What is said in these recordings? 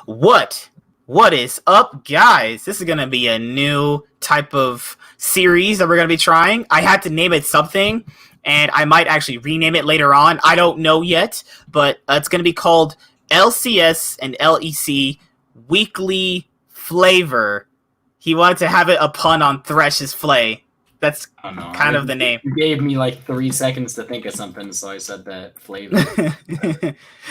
What is up, guys? This is gonna be a new type of series that we're gonna be trying. I had to name it something, and I might actually rename it later on. I don't know yet, but it's gonna be called LCS and LEC Weekly Flavor. He wanted to have it a pun on Thresh's Flay. That's kind of the name. You gave me like 3 seconds to think of something, so I said that flavor.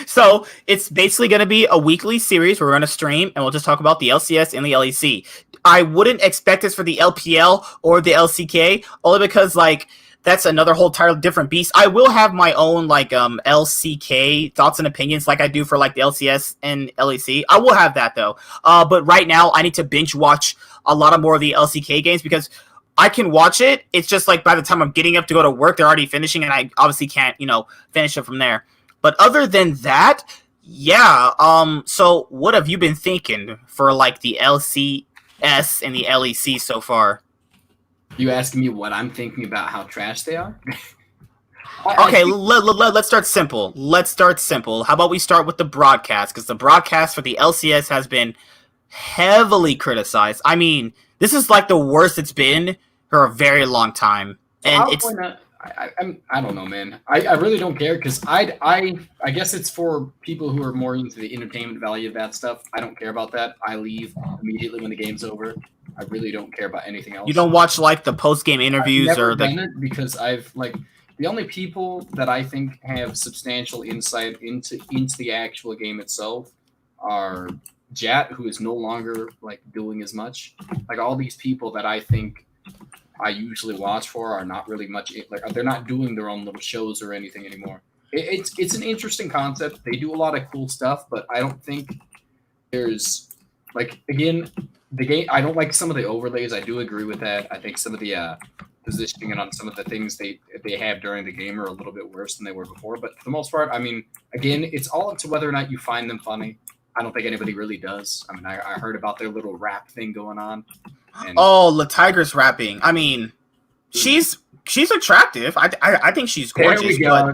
So it's basically going to be a weekly series where we're going to stream, and we'll just talk about the LCS and the LEC. I wouldn't expect this for the LPL or the LCK, only because like that's another whole entirely different beast. I will have my own like LCK thoughts and opinions, like I do for like the LCS and LEC. I will have that though. But right now, I need to binge watch a lot of more of the LCK games because I can watch it. It's just like by the time I'm getting up to go to work, they're already finishing, and I obviously can't, finish it from there. But other than that, yeah. So what have you been thinking for like the LCS and the LEC so far? You asking me what I'm thinking about how trash they are? Okay, let's start simple. How about we start with the broadcast? Because the broadcast for the LCS has been heavily criticized. I mean, this is like the worst it's been for a very long time, and I don't know, man. I really don't care because I guess it's for people who are more into the entertainment value of that stuff. I don't care about that. I leave immediately when the game's over. I really don't care about anything else. You don't watch like the post-game interviews or the because I've like the only people that I think have substantial insight into the actual game itself are Jat, who is no longer like doing as much. Like all these people that I think I usually watch for are not really much like they're not doing their own little shows or anything anymore. It's an interesting concept. They do a lot of cool stuff, but I don't think there's like again the game. I don't like some of the overlays. I do agree with that. I think some of the positioning and on some of the things they have during the game are a little bit worse than they were before. But for the most part, I mean, again, it's all up to whether or not you find them funny. I don't think anybody really does. I mean, I heard about their little rap thing going on. And the Tigress rapping. I mean, she's attractive. I think she's gorgeous. There we go.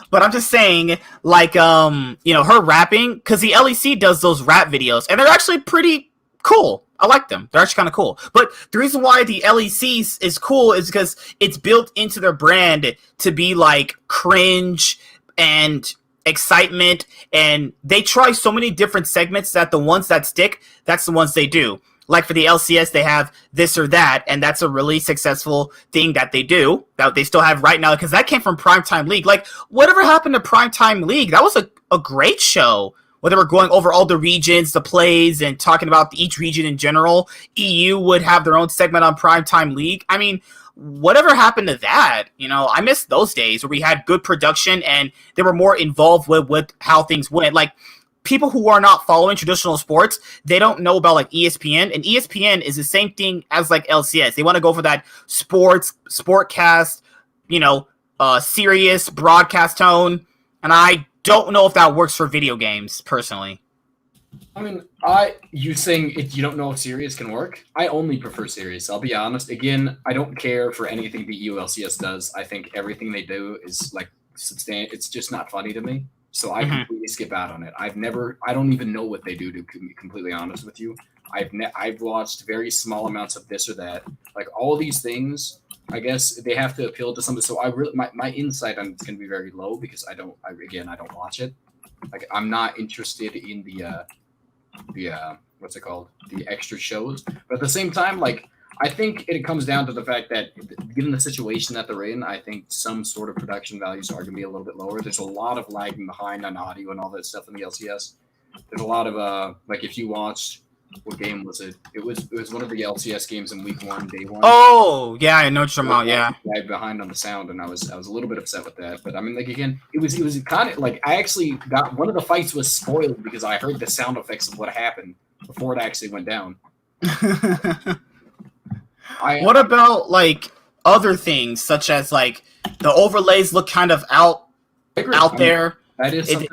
But I'm just saying, like, her rapping, because the LEC does those rap videos, and they're actually pretty cool. I like them. They're actually kind of cool. But the reason why the LEC is cool is because it's built into their brand to be like cringe and excitement, and they try so many different segments that the ones that stick, that's the ones they do. Like for the LCS, they have this or that, and that's a really successful thing that they do, that they still have right now, because that came from Primetime League. Like, whatever happened to Primetime League? That was a great show, where they were going over all the regions, the plays, and talking about each region in general. EU would have their own segment on Primetime League. I mean, whatever happened to that? I miss those days where we had good production and they were more involved with how things went. Like, people who are not following traditional sports, they don't know about like ESPN, and ESPN is the same thing as like LCS. They want to go for that sportcast, serious broadcast tone, and I don't know if that works for video games personally. I mean, you saying you don't know if serious can work? I only prefer serious. I'll be honest. Again, I don't care for anything the EULCS does. I think everything they do is like substantial. It's just not funny to me. So I completely skip out on it. I don't even know what they do, to be completely honest with you. I've watched very small amounts of this or that. Like all these things, I guess they have to appeal to somebody. So my insight on it's going to be very low because I don't watch it. Like I'm not interested in the what's it called? The extra shows. But at the same time, like I think it comes down to the fact that given the situation that they're in, I think some sort of production values are going to be a little bit lower. There's a lot of lagging behind on audio and all that stuff in the LCS. There's a lot of like if you watched, what game was it? It was one of the LCS games in week 1, day 1. Oh yeah, I know what you're talking about. Yeah, lagged behind on the sound, and I was a little bit upset with that. But I mean, like again, it was kind of like I actually got one of the fights was spoiled because I heard the sound effects of what happened before it actually went down. What about like other things such as like the overlays look kind of out there? That is something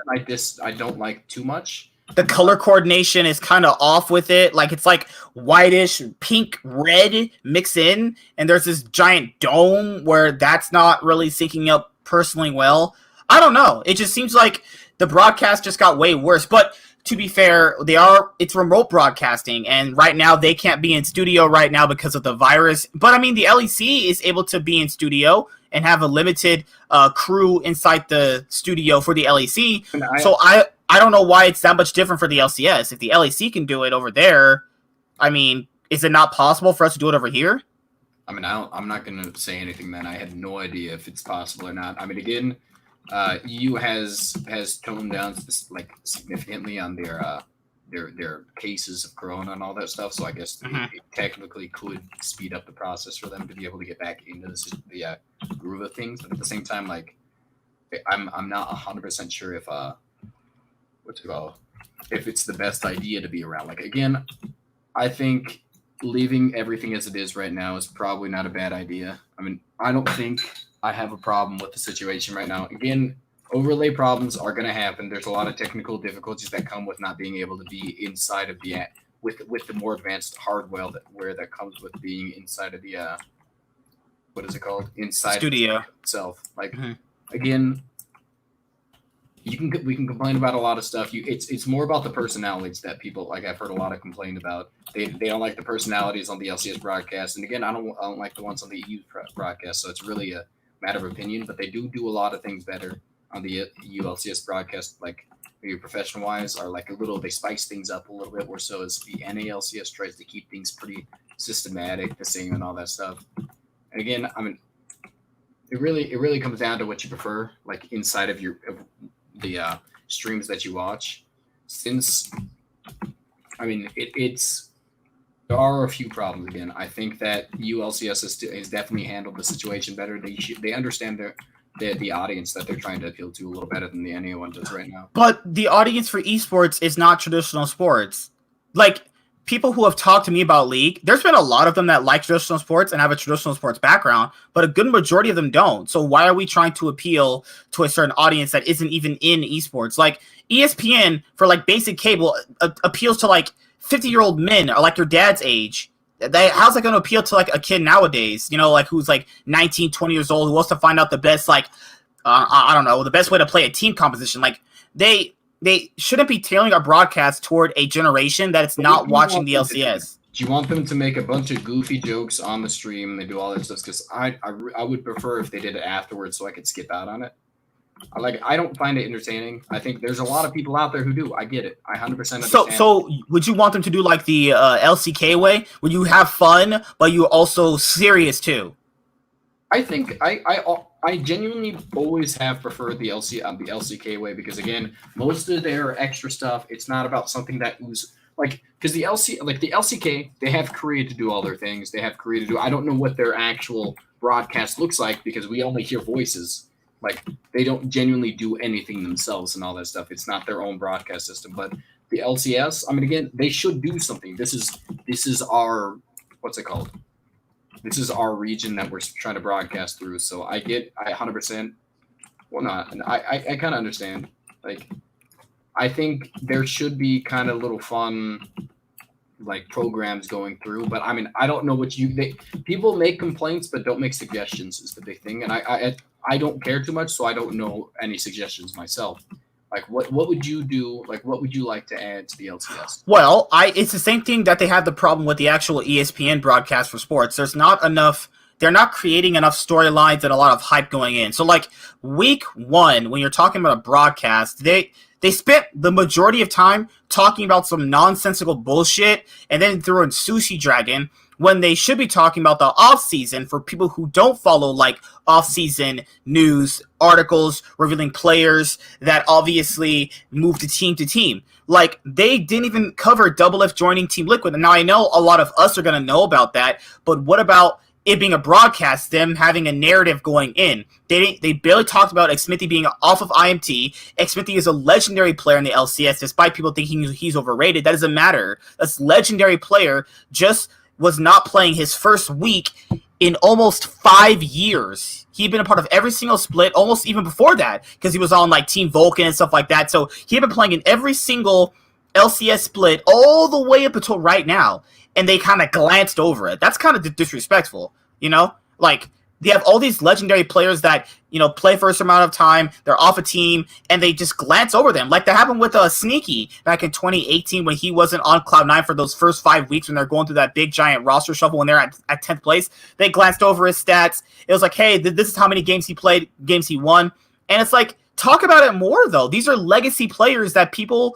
I don't like too much. The color coordination is kind of off with it. Like it's like whitish, pink, red mix in, and there's this giant dome where that's not really syncing up personally well. I don't know. It just seems like the broadcast just got way worse. But to be fair, it's remote broadcasting, and right now they can't be in studio right now because of the virus. But I mean, the LEC is able to be in studio and have a limited crew inside the studio for the LEC. So I don't know why it's that much different for the LCS. If the LEC can do it over there, I mean, is it not possible for us to do it over here? I mean, I'm not going to say anything, man. I have no idea if it's possible or not. I mean, again, EU has toned down like significantly on their cases of corona and all that stuff. So I guess it technically could speed up the process for them to be able to get back into the groove of things. But at the same time, like I'm not 100% sure if if it's the best idea to be around. Like again, I think leaving everything as it is right now is probably not a bad idea. I mean, I don't think I have a problem with the situation right now. Again, overlay problems are going to happen. There's a lot of technical difficulties that come with not being able to be inside of the with the more advanced hardware that comes with being inside of the what is it called? Inside studio itself. Like again, we can complain about a lot of stuff. It's more about the personalities that people like. I've heard a lot of complain about. They don't like the personalities on the LCS broadcast, and again, I don't like the ones on the EU broadcast. So it's really a matter of opinion. But they do a lot of things better on the EU LCS broadcast, like maybe professional wise, or like they spice things up a little bit. Or so as the NALCS tries to keep things pretty systematic, the same and all that stuff. And again, I mean, it really comes down to what you prefer, like inside of the streams that you watch. Since I mean there are a few problems. Again, I think that ULCS has definitely handled the situation better. They understand the audience that they're trying to appeal to a little better than the NA one does right now. But the audience for esports is not traditional sports. Like people who have talked to me about League, there's been a lot of them that like traditional sports and have a traditional sports background, but a good majority of them don't. So why are we trying to appeal to a certain audience that isn't even in esports? Like ESPN for like basic cable appeals to like 50-year-old men or like your dad's age. How's that going to appeal to like a kid nowadays? You know, like who's like 19, 20 years old who wants to find out the best, like, I don't know, the best way to play a team composition. Like they shouldn't be tailoring our broadcast toward a generation that it's not watching the LCS. Do you want them to make a bunch of goofy jokes on the stream? They do all that stuff because I would prefer if they did it afterwards so I could skip out on it. I don't find it entertaining. I think there's a lot of people out there who do. I get it. I 100% understand. So would you want them to do like the LCK way, where you have fun but you also serious too? I think I genuinely always have preferred the LCK way because again, most of their extra stuff, it's not about something that was like because the LCK, they have created to do all their things. They have created to do. I don't know what their actual broadcast looks like because we only hear voices. Like they don't genuinely do anything themselves and all that stuff. It's not their own broadcast system. But the LCS, I mean, again, they should do something. This is our what's it called? This is our region that we're trying to broadcast through. So I 100%. Well, not. I kind of understand. Like, I think there should be kind of little fun, like programs going through. But I mean, I don't know what people make complaints, but don't make suggestions is the big thing. And I don't care too much, so I don't know any suggestions myself. Like, what would you do? Like, what would you like to add to the LCS? Well, it's the same thing that they had the problem with the actual ESPN broadcast for sports. There's not enough. They're not creating enough storylines and a lot of hype going in. So, like, week one, when you're talking about a broadcast, they spent the majority of time talking about some nonsensical bullshit and then threw in Sushi Dragon when they should be talking about the off-season for people who don't follow, like, off-season news, articles, revealing players that obviously move to team. Like, they didn't even cover Double F joining Team Liquid. And now I know a lot of us are going to know about that, but what about it being a broadcast, them having a narrative going in? They barely talked about Xmithy being off of IMT. Xmithy is a legendary player in the LCS, despite people thinking he's overrated. That doesn't matter. That's legendary player, just was not playing his first week in almost 5 years. He'd been a part of every single split, almost even before that, because he was on like Team Vulcan and stuff like that. So he had been playing in every single LCS split all the way up until right now, and they kind of glanced over it. That's kind of disrespectful, you know? Like, they have all these legendary players that, play for a certain amount of time, they're off a team, and they just glance over them. Like that happened with Sneaky back in 2018 when he wasn't on Cloud9 for those first 5 weeks when they're going through that big giant roster shuffle when they're at 10th place. They glanced over his stats. It was like, hey, this is how many games he played, games he won. And it's like, talk about it more, though. These are legacy players that people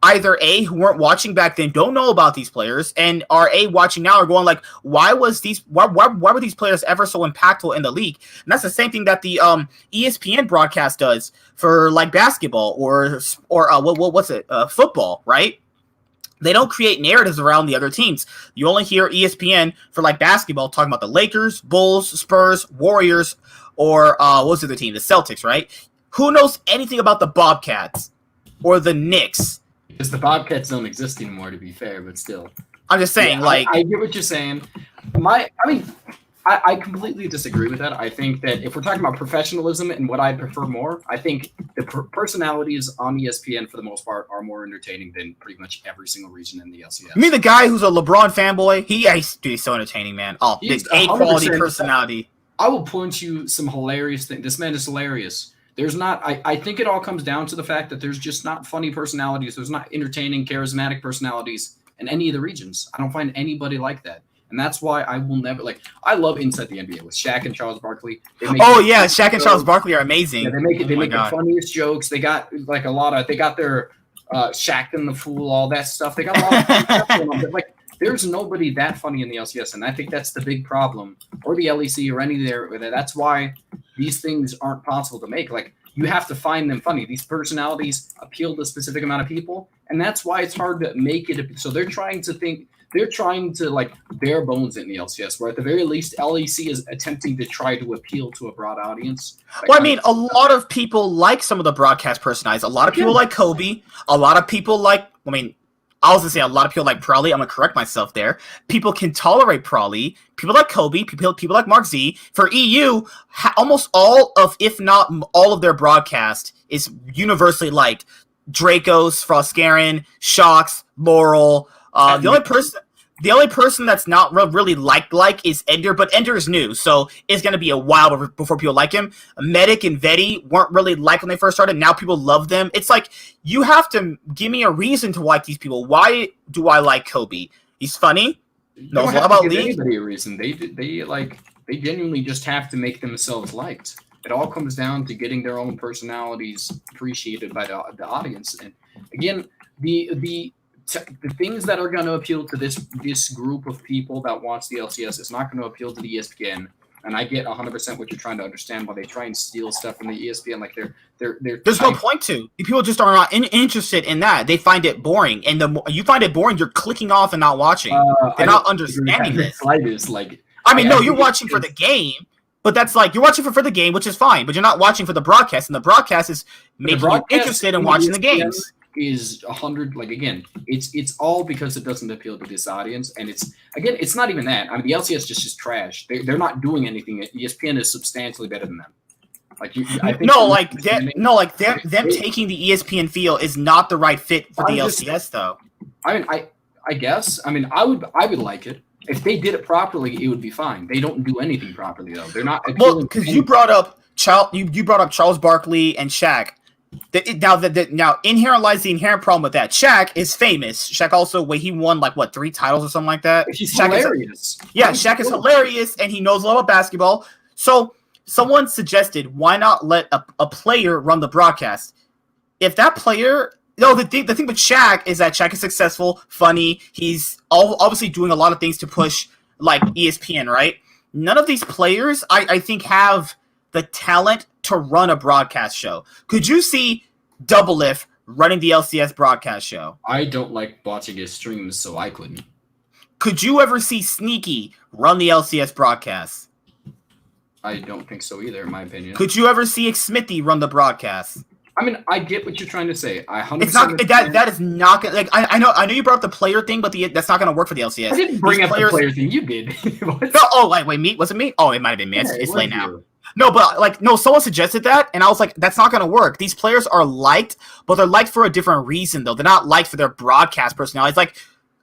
either A, who weren't watching back then, don't know about these players, and are A, watching now, are going like, why were these players ever so impactful in the league? And that's the same thing that the ESPN broadcast does for like basketball or football, right? They don't create narratives around the other teams. You only hear ESPN for like basketball talking about the Lakers, Bulls, Spurs, Warriors, or what's the other team? The Celtics, right? Who knows anything about the Bobcats or the Knicks? Because the Bobcats don't exist anymore, to be fair, but still. I'm just saying, I get what you're saying. I completely disagree with that. I think that if we're talking about professionalism and what I prefer more, I think the personalities on ESPN, for the most part, are more entertaining than pretty much every single region in the LCS. You mean the guy who's a LeBron fanboy? He's so entertaining, man. Oh, he's A-quality personality. I will point you some hilarious things. This man is hilarious. There's not. I think it all comes down to the fact that there's just not funny personalities. There's not entertaining, charismatic personalities in any of the regions. I don't find anybody like that, and that's why I will never like. I love Inside the NBA with Shaq and Charles Barkley. Shaq and Charles Barkley are amazing. Yeah, they make the funniest jokes. They got like a lot of. They got their Shaq and the Fool, all that stuff. They got a lot of stuff going on. But, like, there's nobody that funny in the LCS, and I think that's the big problem, or the LEC, or any there. That's why these things aren't possible to make. Like, you have to find them funny. These personalities appeal to a specific amount of people, and that's why it's hard to make it. So they're trying to like bare bones in the LCS, where at the very least LEC is attempting to try to appeal to a broad audience. Well, I mean, a lot of people like some of the broadcast personalities. A lot of people like Kobe. A lot of people like, I was going to say a lot of people like Prawley. I'm going to correct myself there. People can tolerate Prawley. People like Kobe. People like Mark Z. For EU, almost all of, if not all of their broadcast is universally liked. Dracos, Frostgaren, Shocks, Laurel. The only person that's not really like is Ender, but Ender is new, so it's going to be a while before people like him. Medic and Veti weren't really liked when they first started. Now people love them. It's like, you have to give me a reason to like these people. Why do I like Kobe? He's funny. Knows a lot about League. Anybody a reason. They genuinely just have to make themselves liked. It all comes down to getting their own personalities appreciated by the audience. And again, the things that are going to appeal to this group of people that wants the LCS is not going to appeal to the ESPN. And I get 100% what you're trying to understand, why they try and steal stuff from the ESPN. Like they're there's no point to. People just are not interested in that. They find it boring, and the more you find it boring, you're clicking off and not watching. They're not understanding this. You're watching for the game. But that's like, you're watching for the game, which is fine, but you're not watching for the broadcast, and the broadcast is making you interested in watching the games. Is 100, like, again, it's all because it doesn't appeal to this audience, and it's not even that. I mean, the LCS is just trash. They're not doing anything. ESPN is substantially better than them. Them taking the ESPN feel is not the right fit for the LCS, though. I guess. I would like it. If they did it properly, it would be fine. They don't do anything properly, though. They're not. Well, because you brought up Charles Barkley and Shaq. Now, inherent lies the inherent problem with that. Shaq is famous. Shaq also, he won 3 titles or something like that. He's Shaq hilarious. Shaq is hilarious, and he knows a lot about basketball. So someone suggested, why not let a player run the broadcast? If that player, the thing with Shaq is that Shaq is successful, funny. He's obviously doing a lot of things to push ESPN, right? None of these players, I think, have the talent to run a broadcast show. Could you see Doublelift running the LCS broadcast show? I don't like watching his streams, so I couldn't. Could you ever see Sneaky run the LCS broadcast? I don't think so either, in my opinion. Could you ever see Smithy run the broadcast? I get what you're trying to say. It's not that is not gonna, I know you brought up the player thing, but that's not gonna work for the LCS. I didn't bring up the player thing. You did. Wait, me? Was it me? Oh, it might have been me. It's late now. No, but someone suggested that, and I was like, that's not going to work. These players are liked, but they're liked for a different reason, though. They're not liked for their broadcast personalities.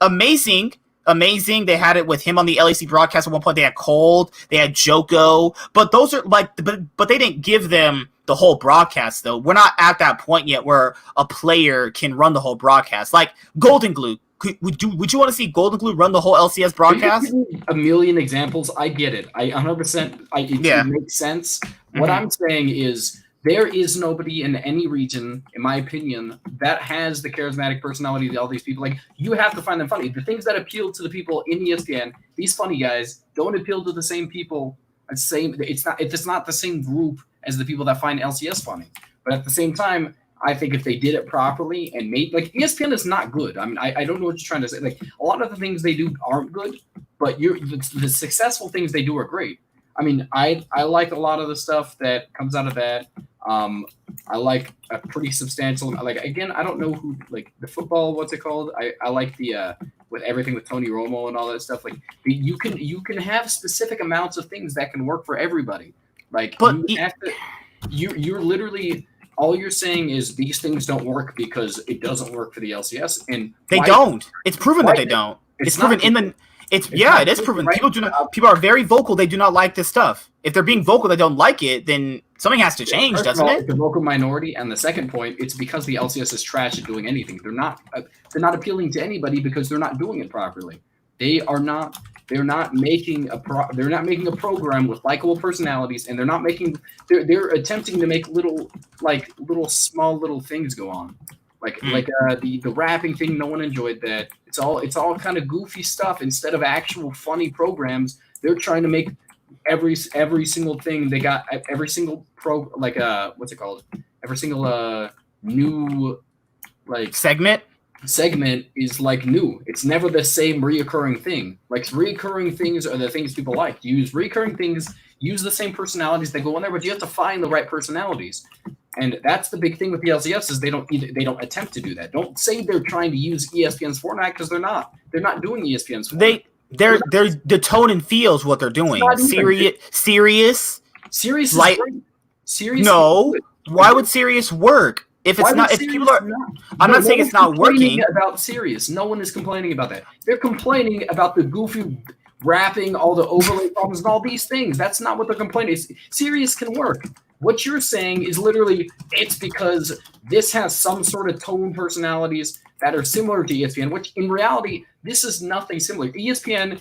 Amazing amazing. They had it with him on the LEC broadcast at one point. They had Cold, they had Joko, but those are like, but they didn't give them the whole broadcast though. We're not at that point yet where a player can run the whole broadcast. Like Golden Glue, would you want to see Golden Glue run the whole LCS broadcast? A million examples. I get it. I 100%. It makes sense. What I'm saying is, there is nobody in any region, in my opinion, that has the charismatic personality that all these people like. You have to find them funny. The things that appeal to the people in ESPN, these funny guys, don't appeal to the same people. It's not the same group as the people that find LCS funny. But at the same time, I think if they did it properly and made like ESPN is not good. I mean, I don't know what you're trying to say. Like a lot of the things they do aren't good, but the successful things they do are great. I mean, I like a lot of the stuff that comes out of that. I like a pretty substantial, like, again, I don't know who, like, the football, what's it called? I like the, with everything with Tony Romo and all that stuff, like, you can have specific amounts of things that can work for everybody. Like, but you're literally, all you're saying is these things don't work because it doesn't work for the LCS. And they don't. It's proven that they don't. It's proven in the... it is proven. Right? People are very vocal. They do not like this stuff. If they're being vocal, they don't like it, then something has to change, doesn't it? The vocal minority, and the second point, it's because the LCS is trash at doing anything. They're not appealing to anybody because they're not doing it properly. They're not making a program with likable personalities, and they're attempting to make little small things go on. The rapping thing, no one enjoyed that. It's all kind of goofy stuff instead of actual funny programs. They're trying to make every single thing they got, every single every single new segment is like new. It's never the same reoccurring thing. Like reoccurring things are the things people like. Use reoccurring things, use the same personalities that go in there, but you have to find the right personalities. And that's the big thing with the LCS is they don't attempt to do that. Don't say they're trying to use ESPN's format because they're not. They're not doing ESPN's format. They're the tone and feels what they're doing. Serious. Like serious. No. Why would serious work? If it's not, if people are, I'm not saying it's not working. About serious, no one is complaining about that. They're complaining about the goofy rapping, all the overlay problems, and all these things. That's not what they're complaining. Serious can work. What you're saying is literally it's because this has some sort of tone personalities that are similar to ESPN, which in reality, this is nothing similar. ESPN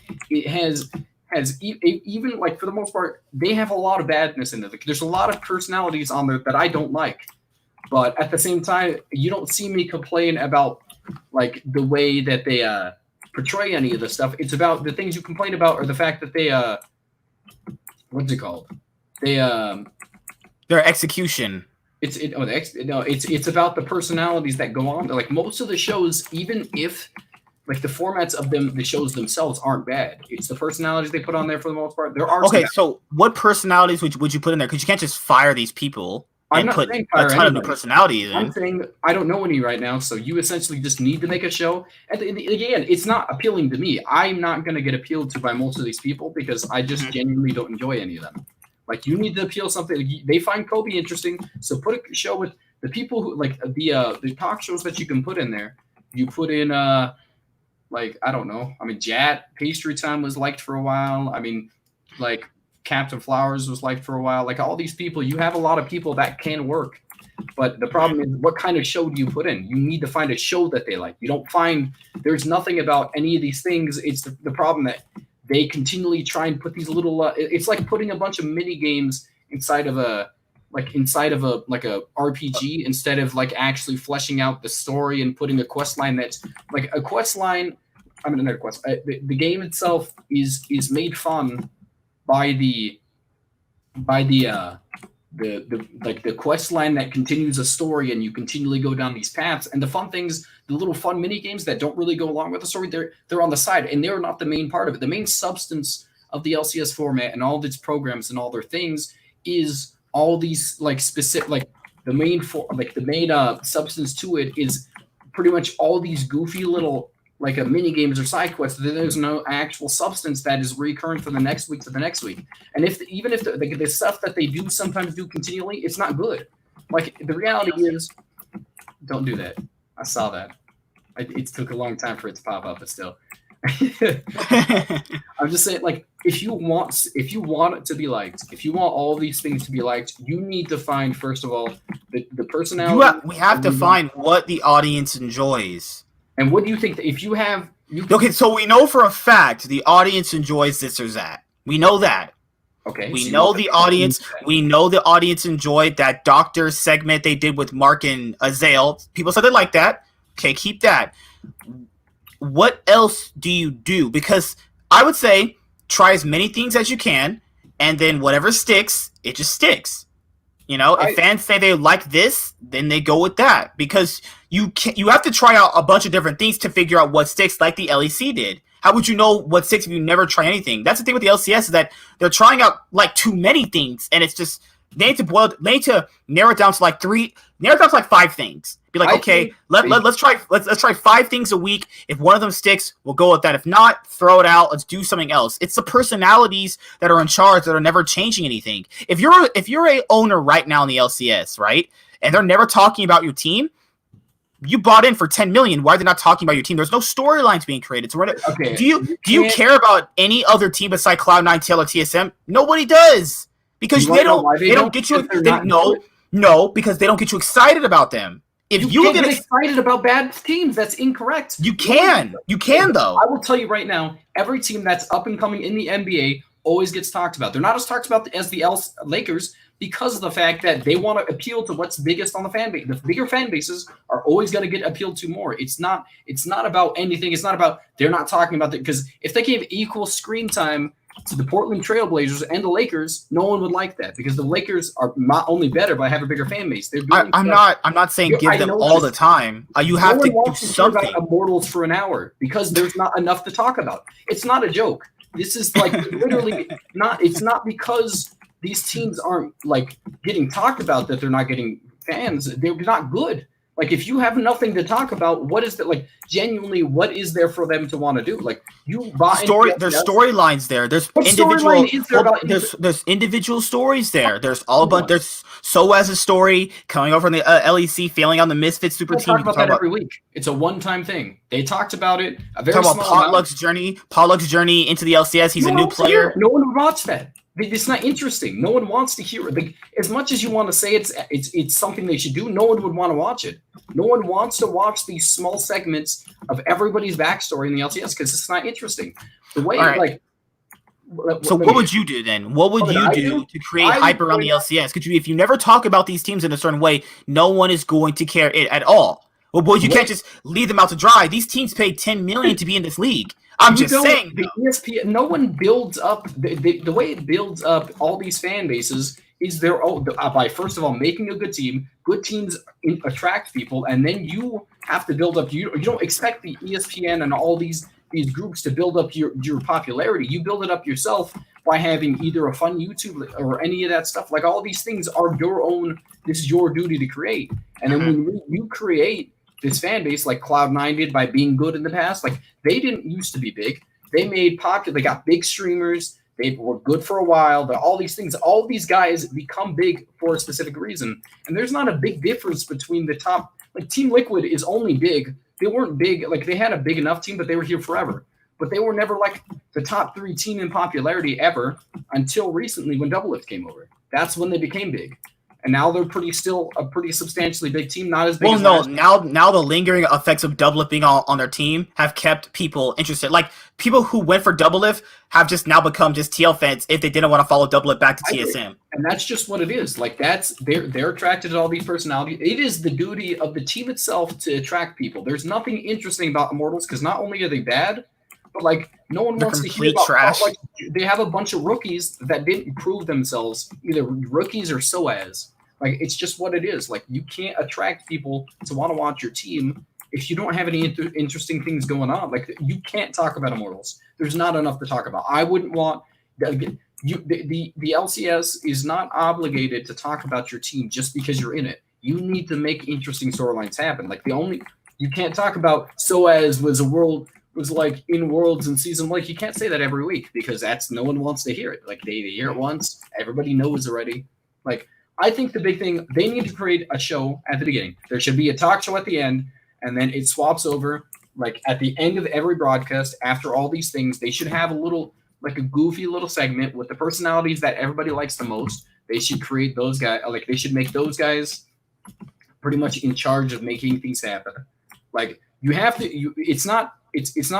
has even, like, for the most part, they have a lot of badness in it. Like, there's a lot of personalities on there that I don't like. But at the same time, you don't see me complain about, like, the way that they portray any of the stuff. It's about the things you complain about are the fact that they what's it called? Their execution. It's about the personalities that go on. Like most of the shows, even if like the formats of the shows themselves aren't bad, it's the personalities they put on there for the most part. There are so what personalities would you put in there? Because you can't just fire these people and put a ton of new personalities in. I'm saying I don't know any right now, so you essentially just need to make a show. And again, it's not appealing to me. I'm not going to get appealed to by most of these people because I just genuinely don't enjoy any of them. Like, you need to appeal something. They find Kobe interesting, so put a show with the people who, like, the talk shows that you can put in there. You put in, like, I don't know. I mean, Jat, Pastry Time was liked for a while. I mean, like, Captain Flowers was liked for a while. Like, all these people, you have a lot of people that can work. But the problem is, what kind of show do you put in? You need to find a show that they like. You don't find – there's nothing about any of these things. It's the problem that – they continually try and put these little it's like putting a bunch of mini games inside of a RPG instead of like actually fleshing out the story and putting a quest line that's like a quest line. I mean, another quest. The game itself is made fun by the quest line that continues a story and you continually go down these paths, and the fun things, the little fun mini games that don't really go along with the story, they're on the side and they're not the main part of it. The main substance of the LCS format and all of its programs and all their things is all these like specific, like the main substance to it is pretty much all these goofy little like a mini games or side quests. There's no actual substance that is recurrent from the next week to the next week. And even if the stuff that they do sometimes do continually, it's not good. Like the reality is, don't do that. I saw that. It took a long time for it to pop up, but still. I'm just saying, like, if you want it to be liked, if you want all these things to be liked, you need to find, first of all, the personality. We have to find what the audience enjoys. And what do you think? If you have, okay, so we know for a fact the audience enjoys this or that. We know that. Okay. We know the audience. We know the audience enjoyed that doctor segment they did with Mark and Azale. People said they like that. Okay, keep that. What else do you do? Because I would say try as many things as you can, and then whatever sticks, it just sticks. You know, if fans say they like this, then they go with that. Because you have to try out a bunch of different things to figure out what sticks, like the LEC did. How would you know what sticks if you never try anything? That's the thing with the LCS, is that they're trying out like too many things, and it's just they need to narrow it down to like 5 things. Be like, okay, let's try 5 things a week. If one of them sticks, we'll go with that. If not, throw it out. Let's do something else. It's the personalities that are in charge that are never changing anything. If you're a owner right now in the LCS, right, and they're never talking about your team, you bought in for 10 million. Why are they not talking about your team? There's no storylines being created. So okay, do you care about any other team besides Cloud9, TL, or TSM? Nobody does, because they don't get you. No, because they don't get you excited about them. If you get excited about bad teams, that's incorrect. You can though. I will tell you right now, every team that's up and coming in the NBA always gets talked about. They're not as talked about as the Lakers, because of the fact that they want to appeal to what's biggest on the fan base. The bigger fan bases are always going to get appealed to more. It's not about anything. It's not about they're not talking about it, because if they gave equal screen time to the Portland Trailblazers and the Lakers, no one would like that, because the Lakers are not only better but have a bigger fan base. I'm not saying give them all the time. You have to do something. About Immortals for an hour because there's not enough to talk about. It's not a joke. This is like literally not. It's not because these teams aren't like getting talked about that they're not getting fans. They're not good. Like, if you have nothing to talk about, what is that? Like, genuinely, what is there for them to want to do? Like, you buy there's storylines there. There's individual. There's individual stories there. There's all about. There's Soaz's story coming over from the LEC, failing on the Misfits super team. Talk about that every week. It's a one-time thing. They talked about it. A very talk about Potluck's journey. Potluck's journey into the LCS. He's a new player. No one would watch that. It's not interesting. No one wants to hear it. Like, as much as you want to say it's something they should do, no one would want to watch it. No one wants to watch these small segments of everybody's backstory in the LCS because it's not interesting. The way, what would you do then? What would you do to create hype around the LCS? If you never talk about these teams in a certain way, no one is going to care it at all. Well, boy, you can't just leave them out to dry. These teams paid $10 million to be in this league. I'm just saying. The ESPN, no one builds up the way it builds up all these fan bases is by first of all making a good team. Good teams attract people, and then you have to build up. You don't expect the ESPN and all these groups to build up your popularity. You build it up yourself by having either a fun YouTube or any of that stuff. Like, all these things are your own. This is your duty to create, and then when you create this fan base like Cloud9 did by being good in the past. Like, they didn't used to be big. They made popular. They got big streamers. They were good for a while. All these things, all these guys become big for a specific reason. And there's not a big difference between the top. Like, Team Liquid is only big. They weren't big. Like, they had a big enough team, but they were here forever. But they were never like the top 3 team in popularity ever until recently when Doublelift came over. That's when they became big. And now they're still a pretty substantially big team, not as big as last year. Now the lingering effects of Doublelift being on their team have kept people interested. Like, people who went for Doublelift have just now become just TL fans if they didn't want to follow Doublelift back to TSM. And that's just what it is. Like, they're attracted to all these personalities. It is the duty of the team itself to attract people. There's nothing interesting about Immortals because not only are they bad, but like no one wants to hear about trash. Like, they have a bunch of rookies that didn't prove themselves, either rookies or Soaz. Like, it's just what it is. Like, you can't attract people to want to watch your team if you don't have any interesting things going on. Like, you can't talk about Immortals. There's not enough to talk about. I wouldn't want the LCS is not obligated to talk about your team just because you're in it. You need to make interesting storylines happen. Like, you can't talk about Soaz was like in Worlds in season. Like, you can't say that every week because no one wants to hear it. Like, they hear it once, everybody knows already. Like, I think the big thing, they need to create a show at the beginning. There should be a talk show at the end, and then it swaps over like at the end of every broadcast, after all these things, they should have a little like a goofy little segment with the personalities that everybody likes the most. They should create those guys, like they should make those guys pretty much in charge of making things happen. Like you have to, it's not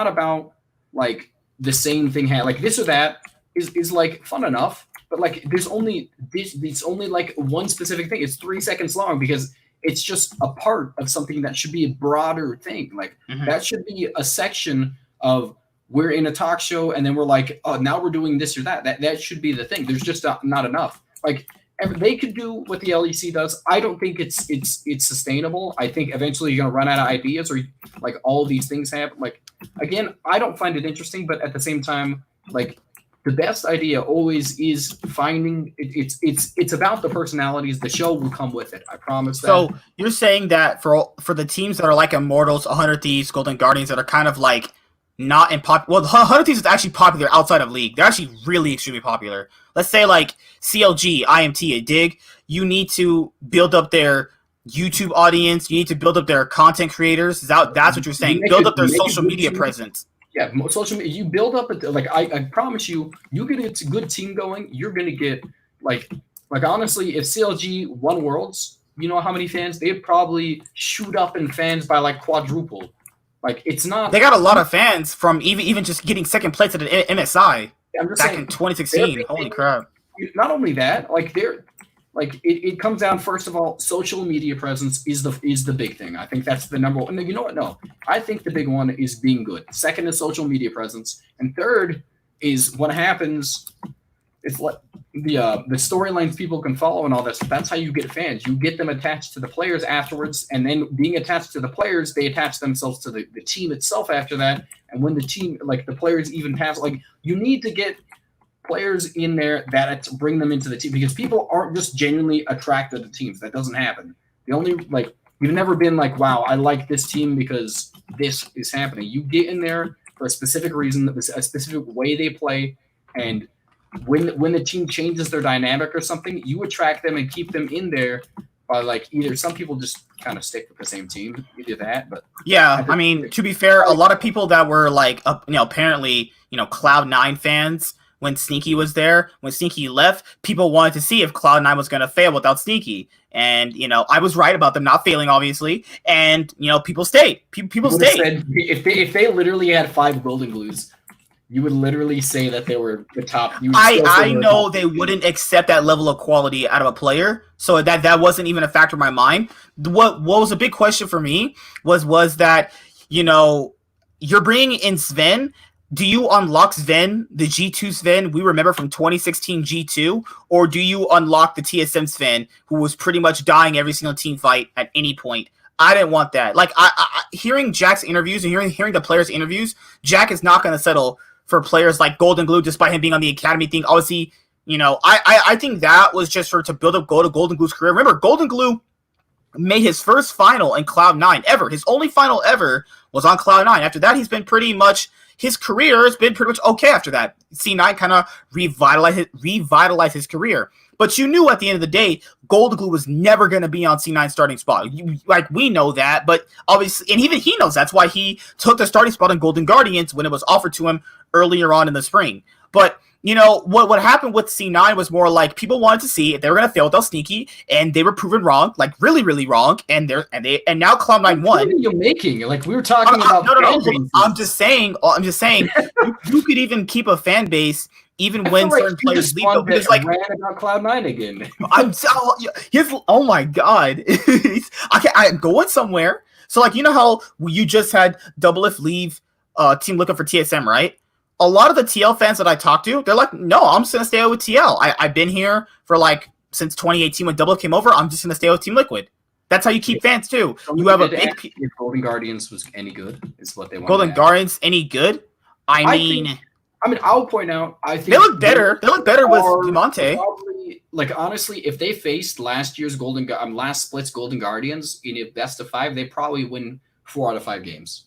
about like the same thing. Like this or that is like fun enough, but like there's only it's only like one specific thing. It's 3 seconds long because it's just a part of something that should be a broader thing. Like that should be a section of we're in a talk show and then we're like, oh, now we're doing this or that. That should be the thing. There's just not enough. Like they could do what the LEC does. I don't think it's sustainable. I think eventually you're gonna run out of ideas or like all these things happen. Like again, I don't find it interesting, but at the same time, like the best idea always is finding it's about the personalities. The show will come with it. I promise that. So you're saying that for the teams that are like Immortals, 100 Thieves, Golden Guardians that are kind of like not in popular. Well, 100 Thieves is actually popular outside of League. They're actually really extremely popular. Let's say like CLG, IMT, and Dig. You need to build up their YouTube audience. You need to build up their content creators. That's what you're saying. Build up their social media presence. Yeah, social media. You build up like I promise you, you get a good team going. You're gonna get like honestly, if CLG won Worlds, you know how many fans they'd probably shoot up in fans by like quadruple. Like it's not. They got a lot of fans from even just getting second place at an MSI back in 2016. Holy crap! Not only that, like they're. Like it comes down first of all, social media presence is the big thing. I think that's the number one. You know what? No, I think the big one is being good. Second is social media presence, and third is what happens. It's like the storylines people can follow and all this. That's how you get fans. You get them attached to the players afterwards, and then being attached to the players, they attach themselves to the team itself after that. And when the team, like the players, even pass, like you need to get players in there that bring them into the team because people aren't just genuinely attracted to teams. That doesn't happen. The only like you've never been like, wow, I like this team because this is happening. You get in there for a specific reason, a specific way they play, and when the team changes their dynamic or something, you attract them and keep them in there by like either some people just kind of stick with the same team, either that, but yeah, I mean, to be fair, a lot of people that were like apparently, Cloud9 fans. When Sneaky was there, when Sneaky left, people wanted to see if Cloud9 was going to fail without Sneaky. And, I was right about them not failing, obviously. And, people stayed. People stayed. Said, if they literally had 5 golden glues, you would literally say that they were the top. I know they wouldn't accept that level of quality out of a player. So that wasn't even a factor in my mind. What was a big question for me was that, you're bringing in Sven. Do you unlock Sven, the G2 Sven we remember from 2016 G2, or do you unlock the TSM Sven who was pretty much dying every single team fight at any point? I didn't want that. Like, I hearing Jack's interviews and hearing the players' interviews, Jack is not going to settle for players like Golden Glue despite him being on the academy thing. Obviously, I think that was just to build up Golden Glue's career. Remember, Golden Glue made his first final in Cloud9 ever. His only final ever was on Cloud9. After that, he's been pretty much... His career has been pretty much okay after that. C9 kind of revitalized his career. But you knew at the end of the day, Golden Glue was never going to be on C9's starting spot. We know that, but obviously, and even he knows that's why he took the starting spot in Golden Guardians when it was offered to him earlier on in the spring. But what happened with C9 was more like people wanted to see if they were going to fail without Sneaky, and they were proven wrong, like really, really wrong. And now Cloud9 won. What are you making? Like we were talking about. No. I'm just saying. you could even keep a fan base even when certain players leave. Because like ran about Cloud9 again. Oh my god, I'm going somewhere. So like how you just had Double If leave Team Liquid for TSM, right? A lot of the TL fans that I talk to, they're like, no, I'm just going to stay with TL. I've been here for since 2018 when Double came over. I'm just going to stay with Team Liquid. That's how you keep fans too. You have a big... If Golden Guardians was any good, is what they want. Golden Guardians any good? I'll point out, I think... They look better. They look better with Diamante. Probably, honestly, if they faced last split's Golden Guardians in a best of 5, they probably win 4 out of 5 games.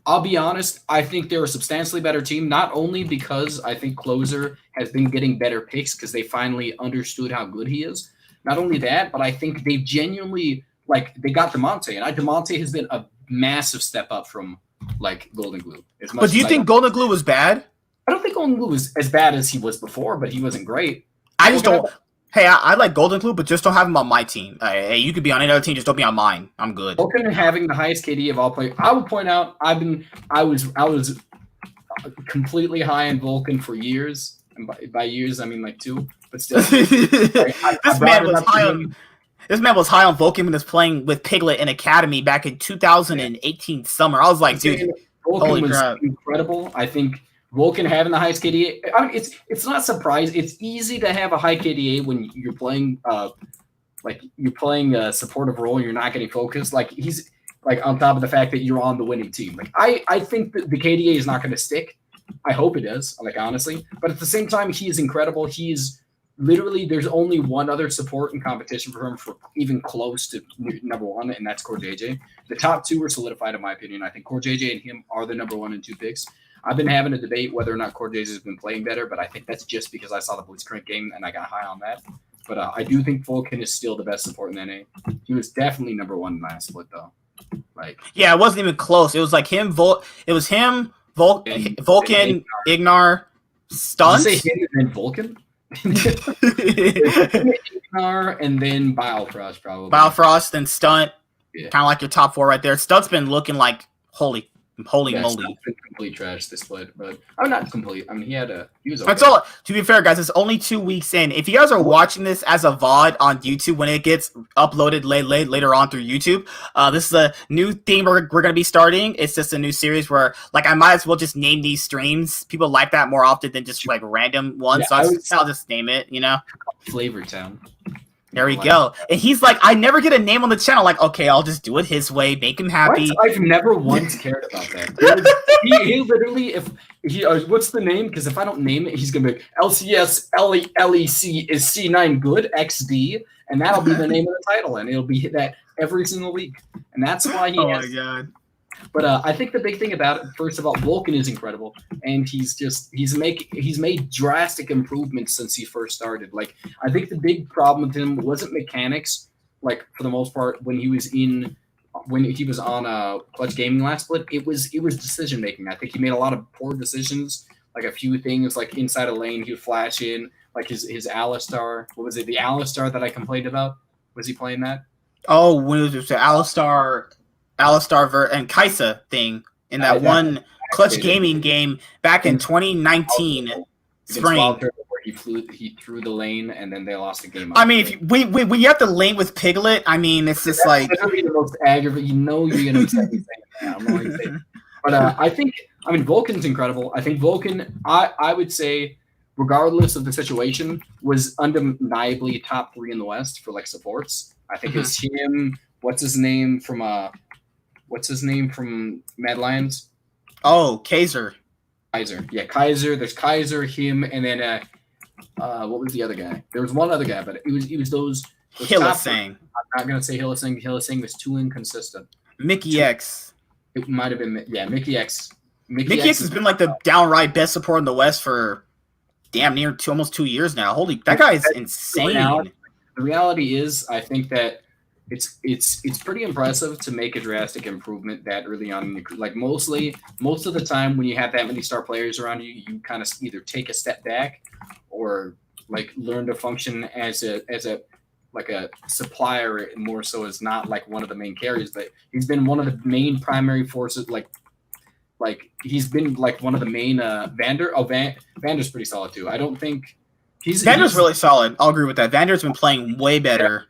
I'll be honest, I think they're a substantially better team, not only because I think Closer has been getting better picks because they finally understood how good he is. Not only that, but I think they've genuinely, they got Diamante, and Diamante has been a massive step up from like Golden Glue. But do you think Golden Glue was bad? I don't think Golden Glue was as bad as he was before, but he wasn't great. I just don't. Hey, I like Golden Glue, but just don't have him on my team. Hey, you could be on any other team, just don't be on mine. I'm good. Vulcan having the highest KD of all players. I would point out I was completely high on Vulcan for years, and by years I mean like 2, but still. This man was high on Vulcan when he was playing with Piglet in Academy back in 2018 summer. I was like, dude, Vulcan was incredible. I think Vulcan having the highest KDA. I mean, it's not surprising. It's easy to have a high KDA when you're playing a supportive role and you're not getting focused. Like he's like on top of the fact that you're on the winning team. Like I think that the KDA is not going to stick. I hope it does. Like honestly, but at the same time, he is incredible. He's literally there's only one other support in competition for him for even close to number 1, and that's Core JJ. The top 2 are solidified in my opinion. I think Core JJ and him are the number 1 and 2 picks. I've been having a debate whether or not Core JJ has been playing better, but I think that's just because I saw the Blitzcrank game and I got high on that. But I do think Vulcan is still the best support in NA. He was definitely number 1 in last split though. Like yeah, it wasn't even close. It was like him. It was him. Vulcan, Ignar, Stunt. Did you say him and then Vulcan? Ignar and then Bilefrost probably. Bilefrost and Stunt. Yeah. Kind of like your top 4 right there. Stunt's been looking like holy moly. Complete trash this split, but I'm not complete. I mean, he was okay. That's all. To be fair, guys, it's only 2 weeks in. If you guys are watching this as a VOD on YouTube when it gets uploaded later on through YouTube, this is a new theme we're going to be starting. It's just a new series where, like, I might as well just name these streams. People like that more often than just like random ones. Yeah, so I'll just name it. Flavor Town. There we go. And he's like, I never get a name on the channel. Like, okay, I'll just do it his way, make him happy. What? I've never once cared about that. he literally, if he, what's the name? Because if I don't name it, he's gonna be LCS LEC is C9 good XD, and that'll be the name of the title, and it'll be that every single week, and that's why he. My god. But I think the big thing about it, first of all, Vulcan is incredible, and he's made drastic improvements since he first started. Like I think the big problem with him wasn't mechanics, like for the most part when he was on Clutch Gaming last split. It was decision making. I think he made a lot of poor decisions, like a few things like inside a lane he would flash in, like his Alistar. What was it? The Alistar that I complained about? Was he playing that? Oh, when it was the Alistar and Kaisa thing in that one Clutch Gaming game back in 2019 spring. He threw the lane and then they lost the game. I mean, if when you have to lane with Piglet, I mean, it's just like the most aggravating. You know, you're gonna upset me saying that. I'm not gonna say it. But I mean, Vulcan's incredible. I think Vulcan, I would say, regardless of the situation, was undeniably top 3 in the West for like supports. I think it's him. What's his name from Mad Lions? Oh, Kaiser. Yeah, Kaiser. There's Kaiser, him, and then what was the other guy? There was one other guy, but it was those Hillisang. I'm not gonna say Hillisang. Hillisang was too inconsistent. Mickey X. It might have been Mickey X. Mickey X has been like the downright best support in the West for damn near almost 2 years now. Holy, that guy is insane. The reality is, I think that it's pretty impressive to make a drastic improvement that early on. Like most of the time when you have that many star players around you, you kind of either take a step back or like learn to function as a like a supplier more so as not like one of the main carriers. But he's been one of the main primary forces. Like he's been like one of the main Vander's pretty solid too. I don't think Vander's really solid. I'll agree with that. Vander's been playing way better.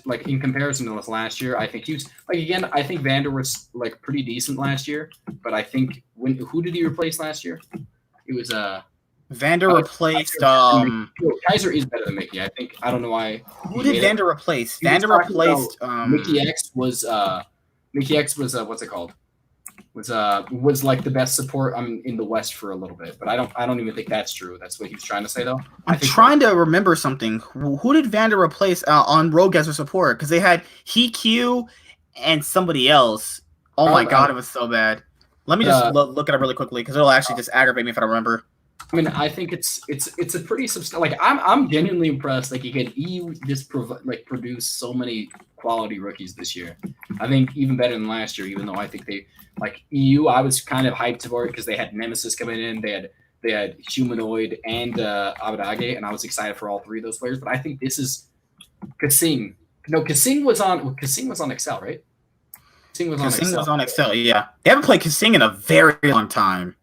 Like in comparison to this last year, I think he was like again. I think Vander was like pretty decent last year, but I think who did he replace last year? It was Vander replaced. Kaiser is better than Mickey. I don't know why. Who did Vander replace? Vander replaced. Mickey X was what's it called? Was like the best support in the West for a little bit, but I don't even think that's true. That's what he was trying to say though. I'm trying to remember something. Who did Vander replace on Rogue as a support? Because they had Q and somebody else. Oh my god, it was so bad. Let me just look it up really quickly because it'll actually just aggravate me if I don't remember. I mean, I think it's a pretty substantial. Like, I'm genuinely impressed. Like, again, EU just produce so many quality rookies this year. I think even better than last year. Even though I think they like EU, I was kind of hyped for it because they had Nemesis coming in. They had Humanoid and Abadage, and I was excited for all three of those players. But I think this is Kasing. No, Kasing was on Excel, right? Kasing Was on Excel. Yeah, they haven't played Kasing in a very long time.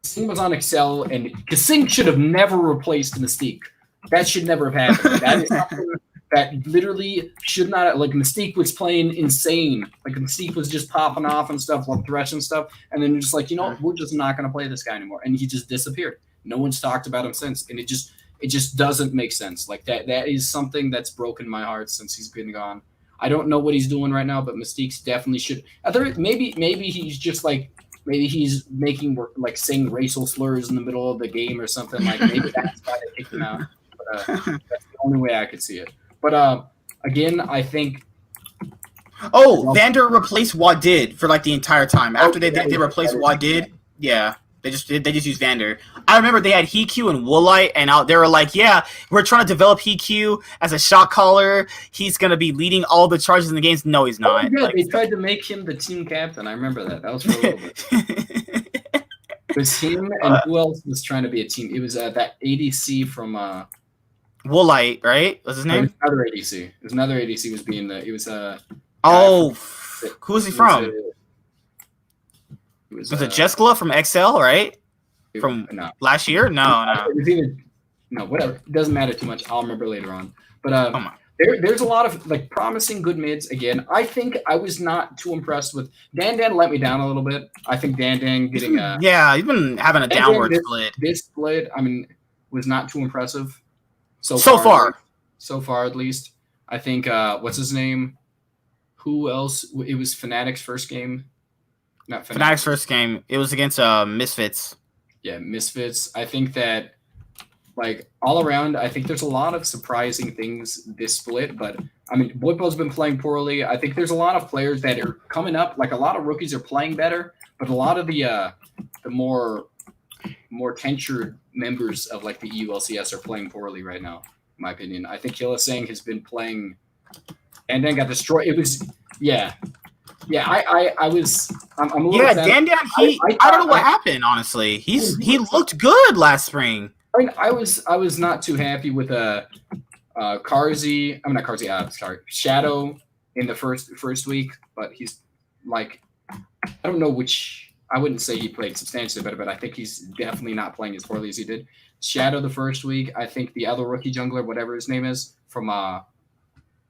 Kasing was on Excel, and Kasing should have never replaced Mystique. That should never have happened. That is something that literally should not. Like, Mystique was playing insane. Like, Mystique was just popping off and stuff, like Thresh and stuff, and then you're just like, we're just not going to play this guy anymore, and he just disappeared. No one's talked about him since, and it just doesn't make sense. Like, that is something that's broken my heart since he's been gone. I don't know what he's doing right now, but Mystique's definitely should. Maybe he's just like. Maybe he's making like saying racial slurs in the middle of the game or something. Like, maybe that's why they kicked him out. But that's the only way I could see it. But again, I think. Oh, Vander replaced Wadid for like the entire time. After they replaced Wadid, yeah, they just used Vander. I remember they had Hikyu and Woolite, and they were like, "Yeah, we're trying to develop Hikyu as a shot caller. He's gonna be leading all the charges in the games." No, he's not. Yeah, they tried to make him the team captain. I remember that. That was for a little bit. It was him, and who else was trying to be a team? It was that ADC from Woolite, right? What's his name? It was another ADC. It was another ADC was being the. It was who was he from? Was it Jeskla from XL, right? From last year? No. No, whatever. It doesn't matter too much. I'll remember later on. But there's a lot of like promising good mids. Again, I think I was not too impressed with Dan. let me down a little bit. I think Dan getting he's been having a downward split. This split, I mean, was not too impressive. So far at least. I think what's his name? Who else? It was Fnatic's first game. Not Fnatic's first game. It was against Misfits. Yeah, Misfits. I think that, like, all around, I think there's a lot of surprising things this split. But, I mean, Boypo's been playing poorly. I think there's a lot of players that are coming up. Like, a lot of rookies are playing better. But a lot of the more tenured members of, like, the EU LCS are playing poorly right now, in my opinion. I think Hillisang has been playing and then got destroyed. It was, yeah. Yeah, I'm a little Dan. I don't know what happened. Honestly, he looked good last spring. I mean, I was not too happy with Carzzy. I'm not Carzzy. Sorry, Shadow in the first week, but he's like, I don't know which. I wouldn't say he played substantially better, but I think he's definitely not playing as poorly as he did. Shadow the first week. I think the other rookie jungler, whatever his name is, from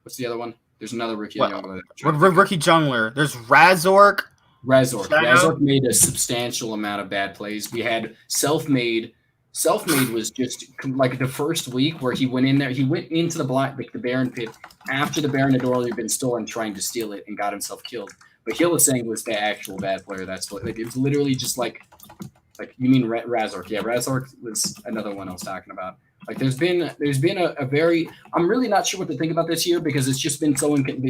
what's the other one? There's another rookie jungler. Rookie jungler. There's Razork. Razork made a substantial amount of bad plays. We had Selfmade. Selfmade was just like the first week where he went in there. He went into the Baron pit after the Baron had already been stolen, trying to steal it, and got himself killed. But Hillisang was the actual bad player. That's what, like, it was literally just like you mean Razork? Yeah, Razork was another one I was talking about. Like, there's been a very, I'm really not sure what to think about this year because it's just been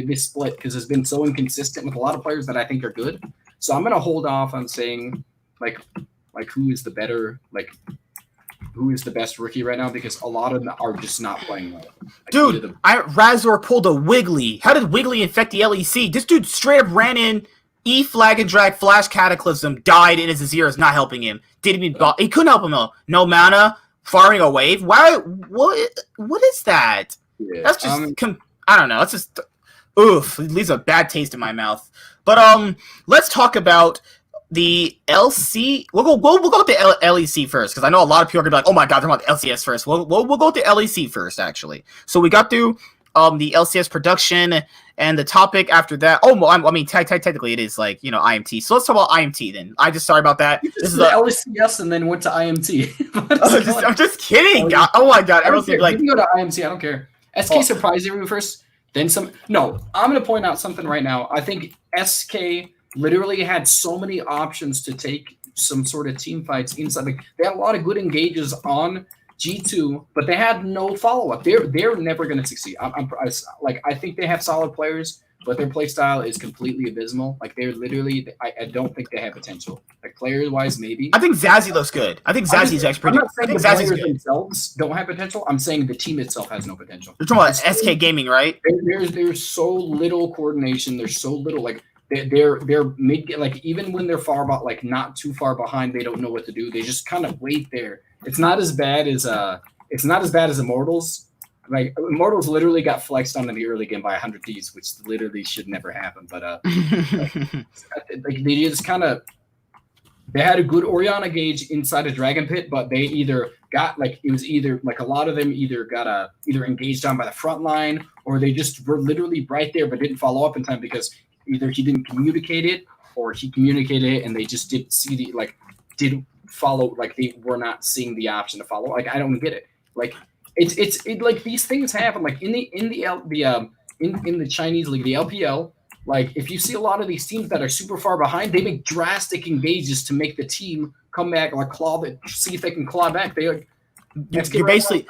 this split because it's been so inconsistent with a lot of players that I think are good. So I'm gonna hold off on saying like who is the best rookie right now because a lot of them are just not playing well. Dude, Razor pulled a Wiggly. How did Wiggly infect the LEC? This dude straight up ran in, E flag and drag, flash cataclysm, died in his Azir is not helping him. Didn't even he couldn't help him though. No mana. Firing a wave? Why? What is that? Yeah, that's just I don't know. It's just oof. It leaves a bad taste in my mouth. But let's talk about the LC. We'll go with the LEC first because I know a lot of people are gonna be like, oh my god, they're about the LCS first. We'll go with the LEC first actually. So we got through the LCS production and the topic after that. Oh, I mean, technically it is like, IMT. So let's talk about IMT then. I just sorry about that. This is the LCS and then went to IMT. I'm just kidding. Oh my god, everyone's gonna be like, you can go to IMT. I don't care. SK surprised everyone first, then some. No, I'm gonna point out something right now. I think SK literally had so many options to take some sort of team fights inside. Like, they had a lot of good engages on G2, but they had no follow-up. They're never going to succeed. I think they have solid players, but their play style is completely abysmal. Like they're literally, I don't think they have potential. Like player wise, maybe. I think Zazzy looks good. I think Zazzy's actually pretty. I'm not I saying think the Zazzy's players good. themselves don't have potential. I'm saying the team itself has no potential. You're talking about SK Gaming, right? There's so little coordination. There's so little like they're mid, like even when they're far about like not too far behind, they don't know what to do. They just kind of wait there. It's not as bad as Immortals. Like Immortals literally got flexed on in the early game by 100 Ds, which literally should never happen. But like they just kind of they had a good Orianna gauge inside a Dragon Pit, but they either got like it was either like a lot of them either got either engaged on by the front line or they just were literally right there but didn't follow up in time because either he didn't communicate it or he communicated it and they just didn't see the like didn't follow like they were not seeing the option to follow. Like I don't get it. Like it's like these things happen like in the Chinese league, the LPL. Like if you see a lot of these teams that are super far behind, they make drastic engages to make the team come back, like see if they can claw back. They like you're basically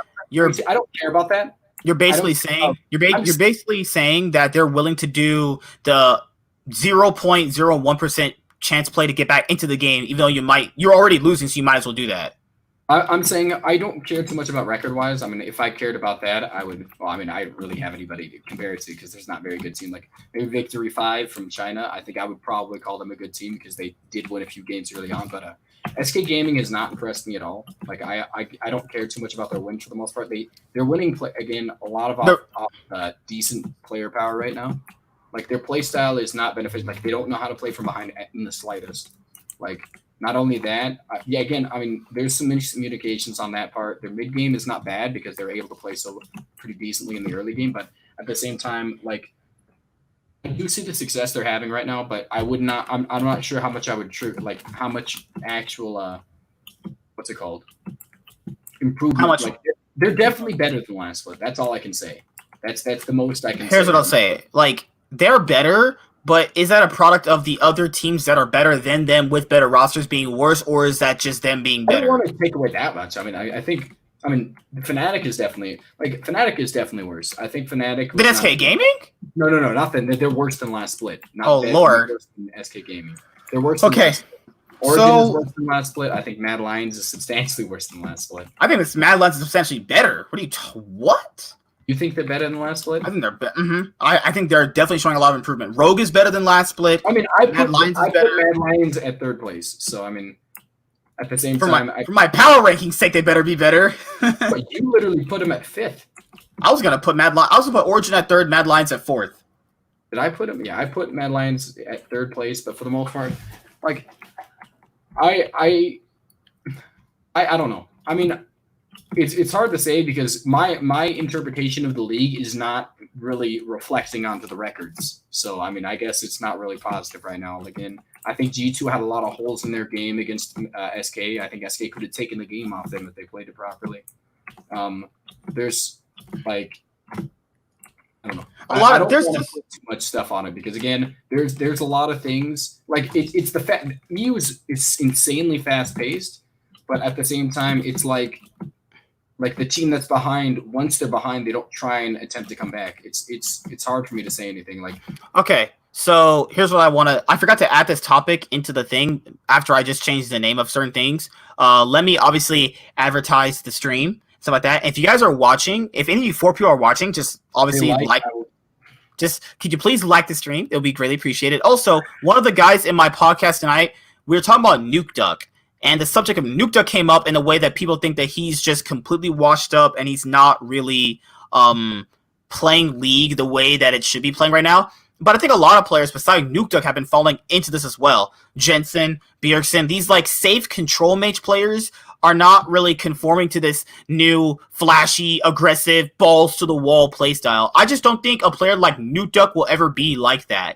I don't care about that. You're basically saying you're basically saying that they're willing to do the 0.01% chance play to get back into the game, even though you're already losing, so you might as well do that. I'm saying I don't care too much about record-wise. I mean, if I cared about that, I would. Well, I mean, I really have anybody to compare it to because there's not very good team. Like maybe Victory 5 from China. I think I would probably call them a good team because they did win a few games early on. But SK Gaming has not impressed me at all. Like I don't care too much about their win for the most part. They're winning again a lot of decent player power right now. Like their play style is not beneficial. Like they don't know how to play from behind in the slightest. Like. Not only that, again, I mean, there's some miscommunications on that part. Their mid game is not bad because they're able to play so pretty decently in the early game. But at the same time, like, I do see the success they're having right now. But I would not. I'm not sure how much I would like how much actual what's it called improvement. How much? Like, they're definitely better than last split. That's all I can say. That's the most I can. Here's what I'll say. Like they're better. But is that a product of the other teams that are better than them with better rosters being worse, or is that just them being better? I don't want to take away that much. I mean, I think Fnatic is definitely worse. I think Fnatic. Than SK Gaming? No, nothing. They're worse than last split. Lord. Worse than SK Gaming. They're worse. Okay. Origin is worse than last split. I think Mad Lions is substantially worse than last split. I think this Mad Lions is substantially better. What? You think they're better than last split? I think they're better. Mm-hmm. I think they're definitely showing a lot of improvement. Rogue is better than last split. I mean, I put Mad Lions at third place. So, I mean, at the same time... For my power ranking's sake, they better be better. But you literally put them at fifth. I was going to put Origin at third, Mad Lions at fourth. Did I put them? Yeah, I put Mad Lions at third place. But for the most part, like, I don't know. I mean... It's hard to say because my interpretation of the league is not really reflecting onto the records. So, I mean, I guess it's not really positive right now. Again, I think G2 had a lot of holes in their game against SK. I think SK could have taken the game off them if they played it properly. There's, like, I don't know. I don't want to put too much stuff on it because, again, there's a lot of things. Like, it's the fact – Muse is insanely fast-paced, but at the same time, it's like the team that's behind, once they're behind, they don't try and attempt to come back. It's hard for me to say anything. Like, okay, so here's what I forgot to add this topic into the thing after I just changed the name of certain things. Let me obviously advertise the stream, stuff like that. If you guys are watching, if any of you 4 people are watching, just obviously could you please like the stream? It'll be greatly appreciated. Also, one of the guys in my podcast tonight, we were talking about Nukeduck. And the subject of Nukeduck came up in a way that people think that he's just completely washed up and he's not really playing League the way that it should be playing right now. But I think a lot of players besides Nukeduck have been falling into this as well. Jensen, Bjergsen, these like safe control mage players are not really conforming to this new flashy, aggressive, balls to the wall playstyle. I just don't think a player like Nukeduck will ever be like that.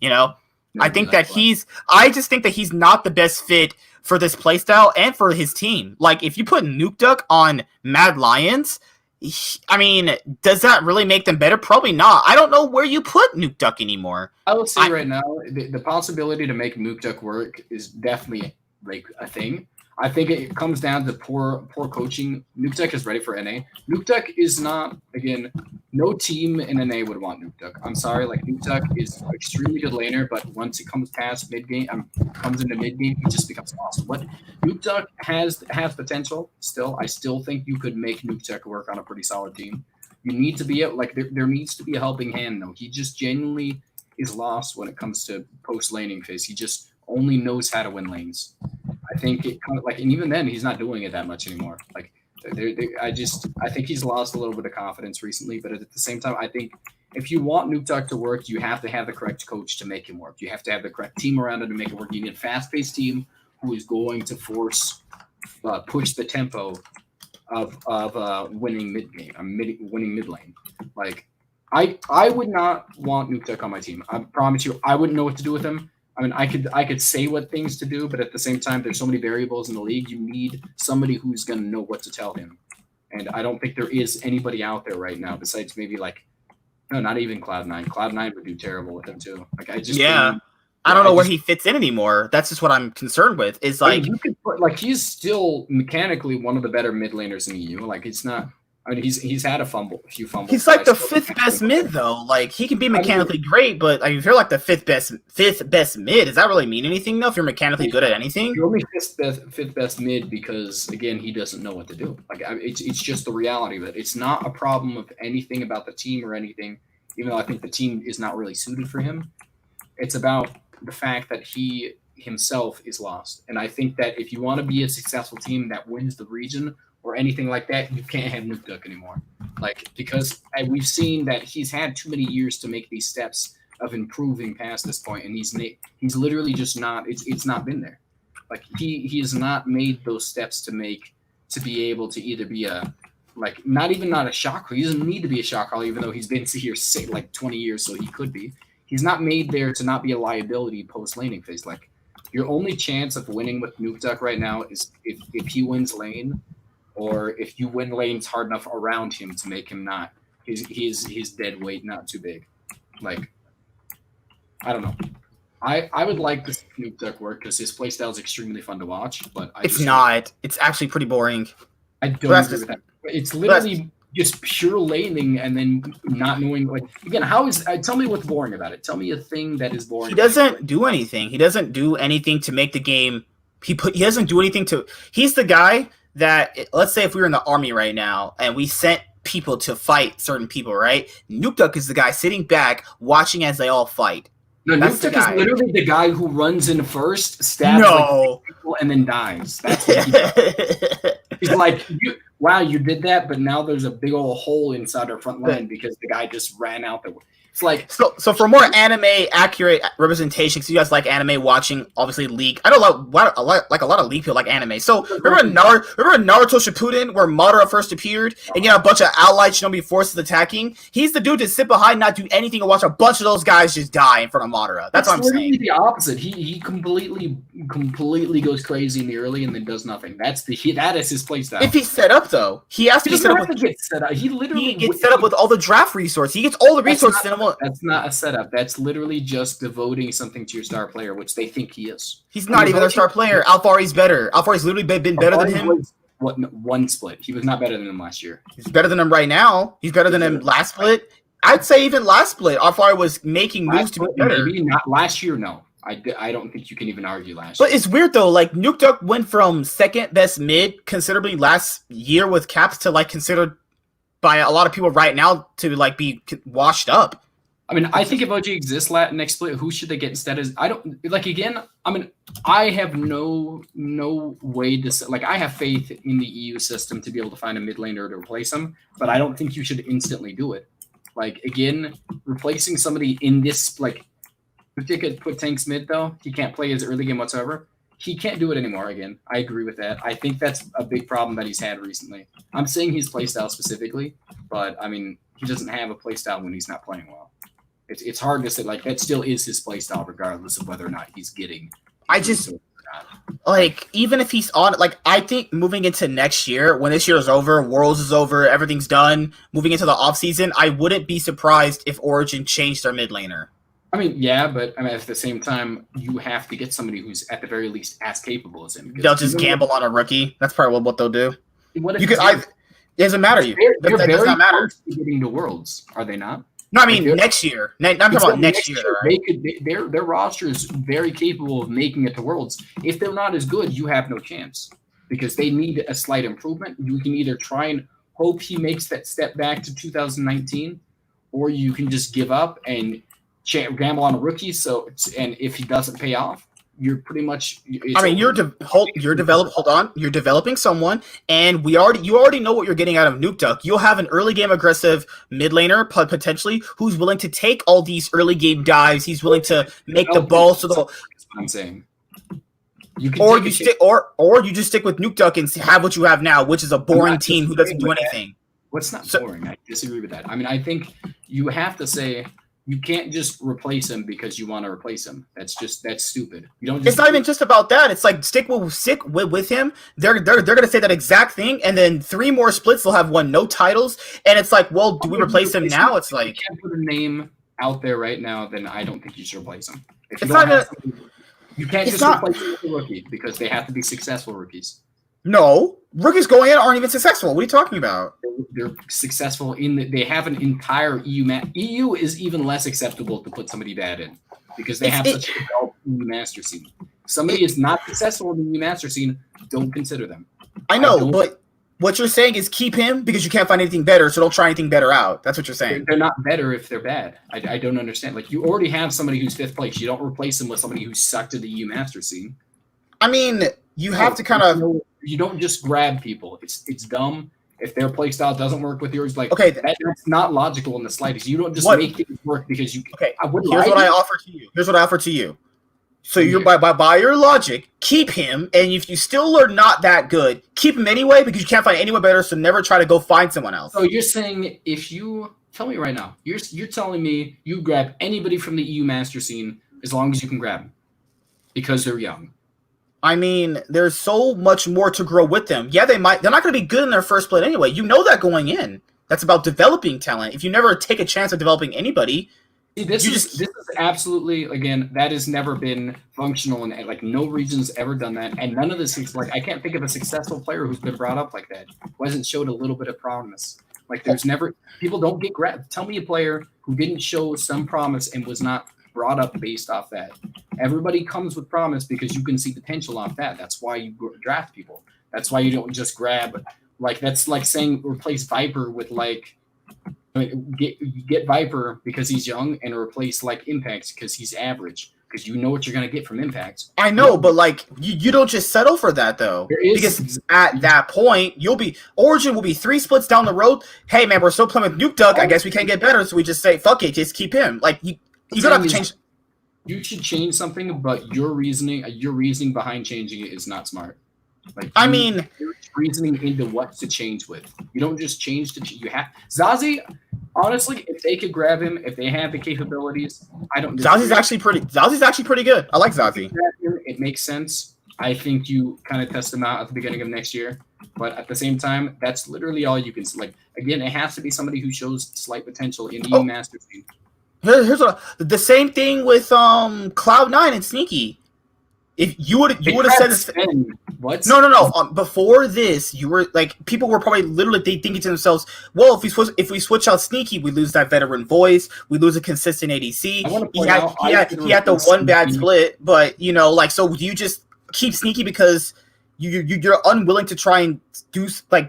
You know? I just think that he's not the best fit for this playstyle and for his team. Like, if you put Nukeduck on Mad Lions, I mean, does that really make them better? Probably not. I don't know where you put Nukeduck anymore. I will say right now, the possibility to make Nukeduck work is definitely like a thing. I think it comes down to poor coaching. Nukeduck is ready for NA. Nukeduck is not, again, no team in NA would want Nukeduck. I'm sorry, like Nukeduck is an extremely good laner, but once it comes past mid game, comes into mid game, he just becomes lost. What Nukeduck has potential still. I still think you could make Nukeduck work on a pretty solid team. You need to be there needs to be a helping hand though. He just genuinely is lost when it comes to post laning phase. He just only knows how to win lanes. I think it kind of like, and even then, he's not doing it that much anymore. Like. I think he's lost a little bit of confidence recently, but at the same time, I think if you want Nukeduck to work, you have to have the correct coach to make him work. You have to have the correct team around him to make it work. You need a fast-paced team who is going to push the tempo of winning mid game, winning mid lane. Like I would not want Nukeduck on my team. I promise you, I wouldn't know what to do with him. I mean, I could say what things to do, but at the same time, there's so many variables in the league. You need somebody who's going to know what to tell him. And I don't think there is anybody out there right now besides maybe not even Cloud9. Cloud9 would do terrible with him too. Like I don't know where he fits in anymore. That's just what I'm concerned with. Is like you could put, he's still mechanically one of the better mid laners in EU. Like it's not. I mean, he's had a few fumbles. He's like the fifth best mid, though. Like he can be mechanically great, but if you're like the fifth best mid, does that really mean anything though? If you're mechanically good at anything, you're only fifth best mid because again, he doesn't know what to do. Like it's just the reality of it. It's not a problem of anything about the team or anything. Even though I think the team is not really suited for him, it's about the fact that he himself is lost. And I think that if you want to be a successful team that wins the region or anything like that, you can't have Nukeduck anymore. Because we've seen that he's had too many years to make these steps of improving past this point, and he's literally just not. It's not been there. Like he has not made those steps to be able to either be not a shock caller. He doesn't need to be a shock caller, even though he's been here 20 years, so he could be. He's not made there to not be a liability post laning phase. Like your only chance of winning with Nukeduck right now is if he wins lane. Or if you win lanes hard enough around him to make him not his dead weight not too big. Like I don't know. I would like to see Nukeduck work because his playstyle is extremely fun to watch, but it's not. It's actually pretty boring. I don't agree with that. It's literally just pure laning and then not knowing again tell me what's boring about it. Tell me a thing that is boring. He doesn't do anything. He doesn't do anything to make the game. He doesn't do anything to. He's the guy that, let's say if we were in the army right now and we sent people to fight certain people, right? Nukeduck is the guy sitting back watching as they all fight. No, Nukeduck is literally the guy who runs in first, stabs people, and then dies. That's what he does. He's like, wow, you did that, but now there's a big old hole inside our front line because the guy just ran out there. It's like so for more anime accurate representation, because you guys like anime watching, obviously League. I don't like a lot of League people like anime. So remember Naruto Shippuden where Madara first appeared and you had a bunch of allied shinobi forces attacking? He's the dude to sit behind, not do anything, and watch a bunch of those guys just die in front of Madara. That's what I'm saying. The opposite. He completely goes crazy in the early and then does nothing. That is his playstyle. If he's set up though, he has to be set up. He literally gets set up with all the draft resources. He gets all the resources. That's not a setup. That's literally just devoting something to your star player, which they think he is. He's not even their star player. Alfari's better. Alfari's literally been better than him. One split. He was not better than him last year. He's better than him right now. He's better than him last split. I'd say even last split, Alfari was making moves to be better. Maybe not last year, no. I don't think you can even argue last year. But it's weird, though. Like, Nukeduck went from second best mid considerably last year with Caps to, considered by a lot of people right now to, be washed up. I mean, I think if OG exists next split, who should they get instead? I have no way to I have faith in the EU system to be able to find a mid laner to replace him, but I don't think you should instantly do it. Again, replacing somebody in this, if you could put Tanks mid though, he can't play his early game whatsoever. He can't do it anymore again. I agree with that. I think that's a big problem that he's had recently. I'm saying his playstyle specifically, but he doesn't have a playstyle when he's not playing well. It's hard to say, that still is his playstyle regardless of whether or not he's getting. Even if he's on, I think moving into next year, when this year is over, Worlds is over, everything's done, moving into the offseason, I wouldn't be surprised if Origin changed their mid laner. Yeah, but at the same time, you have to get somebody who's at the very least as capable as him. They'll just gamble on a rookie. That's probably what they'll do. It doesn't matter. They're That does very not matter. close to getting to Worlds, are they not? No, I mean next year. I'm talking about next year, right? Their roster is very capable of making it to Worlds. If they're not as good, you have no chance because they need a slight improvement. You can either try and hope he makes that step back to 2019, or you can just give up and gamble on a rookie. And if he doesn't pay off, you're pretty much. I mean, you're developing someone, and you already know what you're getting out of Nukeduck. You'll have an early game aggressive mid laner potentially who's willing to take all these early game dives. He's willing to make the ball. So the I'm saying. You just stick with Nukeduck and have what you have now, which is a boring team who doesn't do anything. What's not boring? I disagree with that. I mean, I think you have to say. You can't just replace him because you want to replace him. That's stupid. You don't. It's not even just about that. It's like stick with him. They're gonna say that exact thing, and then 3 more splits. They'll have won no titles, and it's like, well, do we replace him now? It's like if you can't put a name out there right now, then I don't think you should replace him. If you can't just replace him with a rookie because they have to be successful rookies. No, rookies going in aren't even successful. What are you talking about? They're successful they have an entire EU EU is even less acceptable to put somebody bad in because they have such a developed EU master scene. If somebody is not successful in the EU master scene, don't consider them. I know, but what you're saying is keep him because you can't find anything better, so don't try anything better out. That's what you're saying. They're not better if they're bad. I don't understand. Like you already have somebody who's 5th place. You don't replace them with somebody who sucked at the EU master scene. I mean, you have to kind of. You don't just grab people. It's dumb. If their play style doesn't work with yours, like okay, that's not logical in the slightest. You don't just make things work because you. Okay, here's what I offer to you. So you're by your logic, keep him, and if you still are not that good, keep him anyway because you can't find anyone better. So never try to go find someone else. So you're saying if you tell me right now, you're telling me you grab anybody from the EU master scene as long as you can grab them because they're young. I mean, there's so much more to grow with them. Yeah, they're not going to be good in their first split anyway. You know that going in. That's about developing talent. If you never take a chance of developing anybody, this is absolutely, again, that has never been functional, and like no region's ever done that, and none of this is like I can't think of a successful player who's been brought up like that who hasn't showed a little bit of promise. Like there's never people don't get grabbed. Tell me a player who didn't show some promise and was not brought up based off that. Everybody comes with promise because you can see potential off that. That's why you draft people. That's why you don't just grab that's like saying replace Viper with get Viper because he's young and replace like Impact because he's average because you know what you're gonna get from Impact. I know, but like you don't just settle for that though. Because at that point Origin will be 3 splits down the road. Hey man, we're still playing with Nukeduck. I guess we can't get better, so we just say fuck it, just keep him. Like you don't have to change. You should change something, but your reasoning behind changing it is not smart. Like you're reasoning into what to change with. You don't just change you have Zazie. Honestly, if they could grab him, if they have the capabilities, I don't. Zazie's actually pretty good. I like Zazie. It makes sense. I think you kind of test them out at the beginning of next year, but at the same time, that's literally all you can. Like again, it has to be somebody who shows slight potential in the EU master scene. Here's the same thing with Cloud9 and Sneaky. If you would have said this, what? No. Before this, you were like people were probably literally thinking to themselves, "Well, if we switch out Sneaky, we lose that veteran voice, we lose a consistent ADC." He had the one bad split, but so do you just keep Sneaky because you're unwilling to try and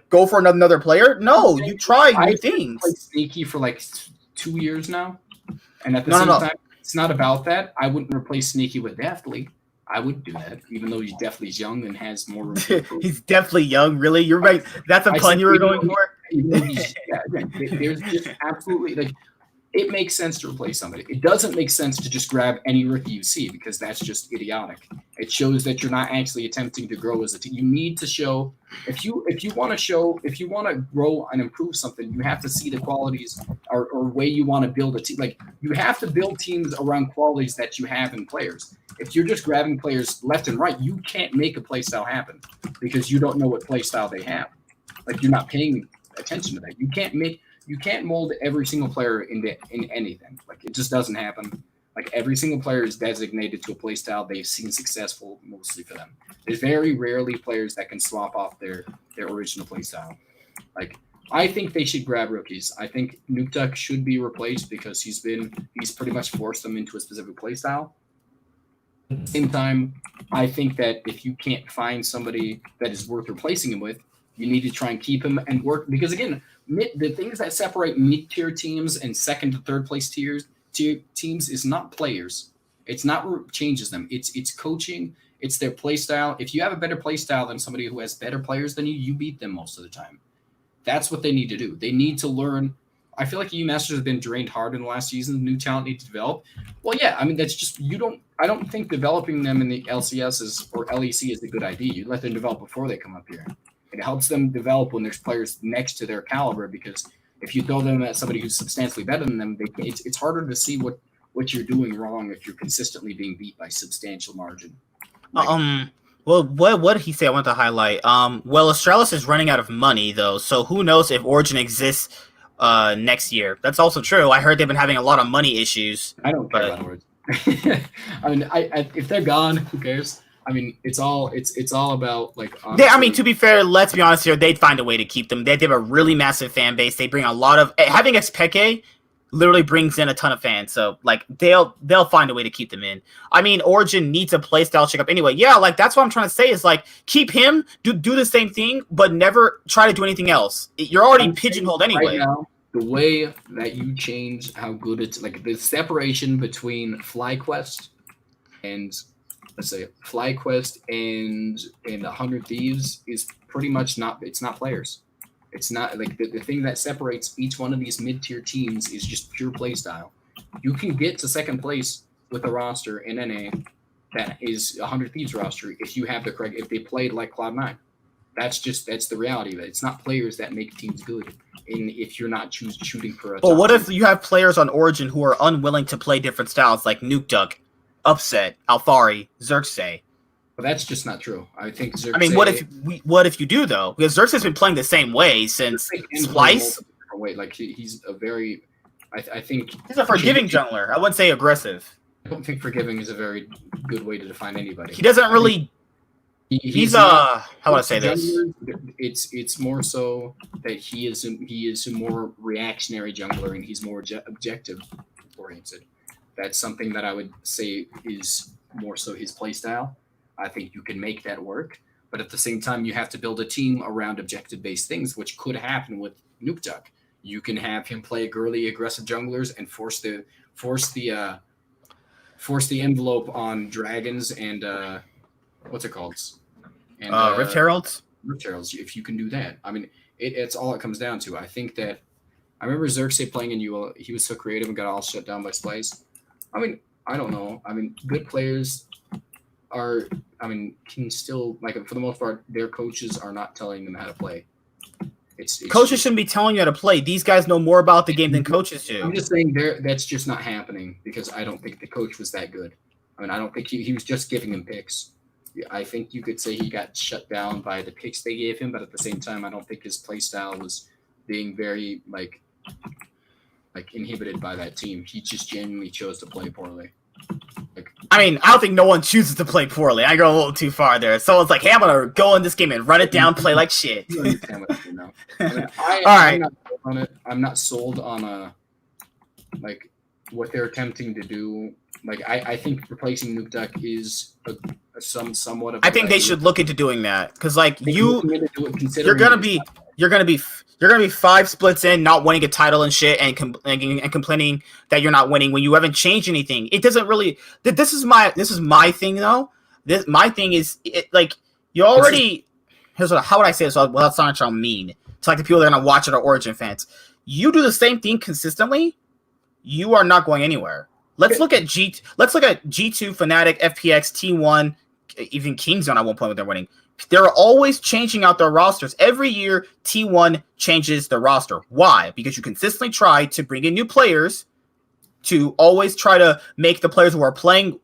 go for another player? No, you try new things. Played Sneaky for like 2 years now, and at the same time, it's not about that. I wouldn't replace Sneaky with Deftly. I would do that, even though he's definitely young and has more room to improve. He's definitely young, really? You're right. That's a pun you were going for? There's just absolutely, it makes sense to replace somebody. It doesn't make sense to just grab any rookie you see because that's just idiotic. It shows that you're not actually attempting to grow as a team. You need to show, if you want to grow and improve something, you have to see the qualities or way you want to build a team. Like you have to build teams around qualities that you have in players. If you're just grabbing players left and right, you can't make a play style happen because you don't know what play style they have. Like you're not paying attention to that. You can't mold every single player in anything. Like it just doesn't happen. Like every single player is designated to a play style they've seen successful mostly for them. There's very rarely players that can swap off their original play style. Like I think they should grab rookies. I think Nukeduck should be replaced because he's pretty much forced them into a specific playstyle. At the same time, I think that if you can't find somebody that is worth replacing him with, you need to try and keep him and work. Because again, the things that separate mid-tier teams and second to third place tier teams is not players. It's not what changes them. It's coaching. It's their play style. If you have a better play style than somebody who has better players than you, you beat them most of the time. That's what they need to do. They need to learn. I feel like EU Masters have been drained hard in the last season. New talent needs to develop. Well, yeah, I mean, that's just, I don't think developing them in the LCS or LEC is a good idea. You let them develop before they come up here. It helps them develop when there's players next to their caliber, because if you throw them at somebody who's substantially better than them, it's harder to see what you're doing wrong if you're consistently being beat by substantial margin. Well, what did he say? I want to highlight. Well, Astralis is running out of money though, so who knows if Origin exists next year. That's also true. I heard they've been having a lot of money issues. I don't care about Origin. I mean, if they're gone, who cares? I mean, it's all about like. Honestly, I mean, to be fair, let's be honest here. They'd find a way to keep them. They have a really massive fan base. They bring a lot of having Xpeke literally brings in a ton of fans. So like they'll find a way to keep them in. I mean, Origin needs a playstyle checkup anyway. Yeah, like that's what I'm trying to say is like keep him, do the same thing, but never try to do anything else. You're already pigeonholed anyway. Right now, the way that you change how good it's like the separation between FlyQuest and let's say FlyQuest and 100 Thieves is pretty much it's not players. It's not like the thing that separates each one of these mid-tier teams is just pure play style. You can get to second place with a roster in NA that is a 100 Thieves roster if you have the correct, if they played like Cloud9. That's the reality of it. It's not players that make teams good. And if you're not shooting for a well, what if you have players on Origin who are unwilling to play different styles like Nukeduck, Upset, Alphari, Xerxes? Well, that's just not true. I think Xerxes... I mean, what if you do though? Because Xerxes has been playing the same way since Splice. Wait, like he's a very, I think he's a forgiving jungler. I wouldn't say aggressive. I don't think forgiving is a very good way to define anybody. He doesn't really. He's how would I say this? It's more so that he is a more reactionary jungler and he's more objective oriented. That's something that I would say is more so his play style. I think you can make that work, but at the same time, you have to build a team around objective-based things, which could happen with Nukeduck. You can have him play girly, aggressive junglers and force the envelope on dragons and what's it called? And Rift Heralds. Rift Heralds. If you can do that, I mean, it's all it comes down to. I think that I remember Xerxes playing in UL. He was so creative and got all shut down by Splice. I mean, I don't know. I mean, good players can still, like, for the most part, their coaches are not telling them how to play. Coaches shouldn't be telling you how to play. These guys know more about the game than coaches do. I'm just saying that's just not happening because I don't think the coach was that good. I mean, I don't think he was just giving him picks. I think you could say he got shut down by the picks they gave him, but at the same time, I don't think his play style was being very, like inhibited by that team. He just genuinely chose to play poorly. I mean, I don't think no one chooses to play poorly. I go a little too far there. Someone's like, hey, I'm going to go in this game and run it down, play like shit. You understand what you know. All right. I'm not sold on what they're attempting to do. Like, I think replacing Nukeduck is somewhat of. I think they should look into doing that because, like, you're gonna be 5 splits in, not winning a title and shit, and complaining that you're not winning when you haven't changed anything. It doesn't really. This is my thing though. My thing is like you already. How would I say this without sounding mean? It's like the people that are gonna watch it are Origin fans. You do the same thing consistently, you are not going anywhere. Let's look at G2, Fnatic, FPX, T1, even Kingzone at one point when they're winning. They're always changing out their rosters. Every year, T1 changes their roster. Why? Because you consistently try to bring in new players to always try to make the players who are playing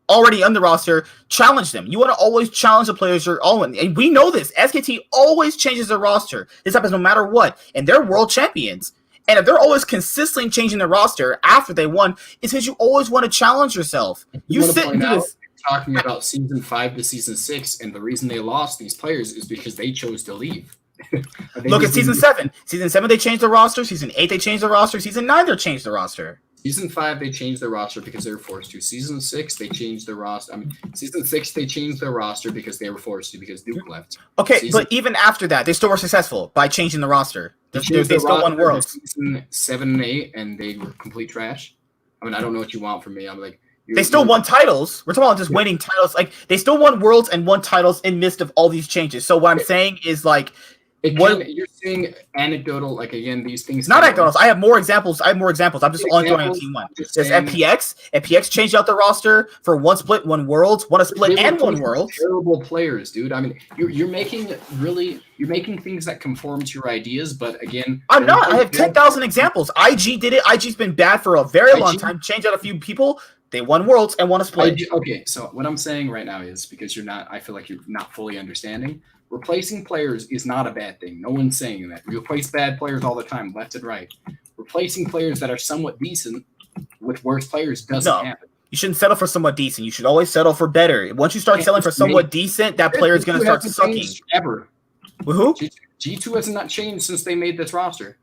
already on the roster challenge them. You want to always challenge the players you're all in. And we know this. SKT always changes their roster. This happens no matter what. And they're world champions. And if they're always consistently changing their roster after they won, it's because you always want to challenge yourself. You sit and do this. Talking about season 5 to season 6, and the reason they lost these players is because they chose to leave. Look at Season 7. Season 7, they changed the roster. Season 8, they changed the roster. Season 9, they changed the roster. Season 5, they changed their roster because they were forced to. Season 6, they changed their roster. I mean, Season 6, they changed their roster because they were forced to, because Duke left. Okay, but even after that, they still were successful by changing the roster. They still won Worlds. Season 7 and 8, and they were complete trash. I mean, I don't know what you want from me. I'm like, they still won titles. We're talking about just winning titles. Like, they still won Worlds and won titles in midst of all these changes. So what I'm saying is, like, you're saying anecdotal, like, again, these things. Not anecdotals. I have more examples. I'm just only throwing Team 1. There's FPX. FPX changed out the roster for one split, one Worlds, one split, and one Worlds. Terrible players, dude. I mean, you're making things that conform to your ideas, but again, I'm not. I have 10,000 examples. IG did it. IG's been bad for a very long time. Changed out a few people. They won Worlds and won a split. Okay, so what I'm saying right now is, because I feel like you're not fully understanding. Replacing players is not a bad thing. No one's saying that. We replace bad players all the time, left and right. Replacing players that are somewhat decent with worse players doesn't happen. You shouldn't settle for somewhat decent. You should always settle for better. Once you start settling for somewhat decent, that player is going to start sucking. Ever. With who? G2 has not changed since they made this roster.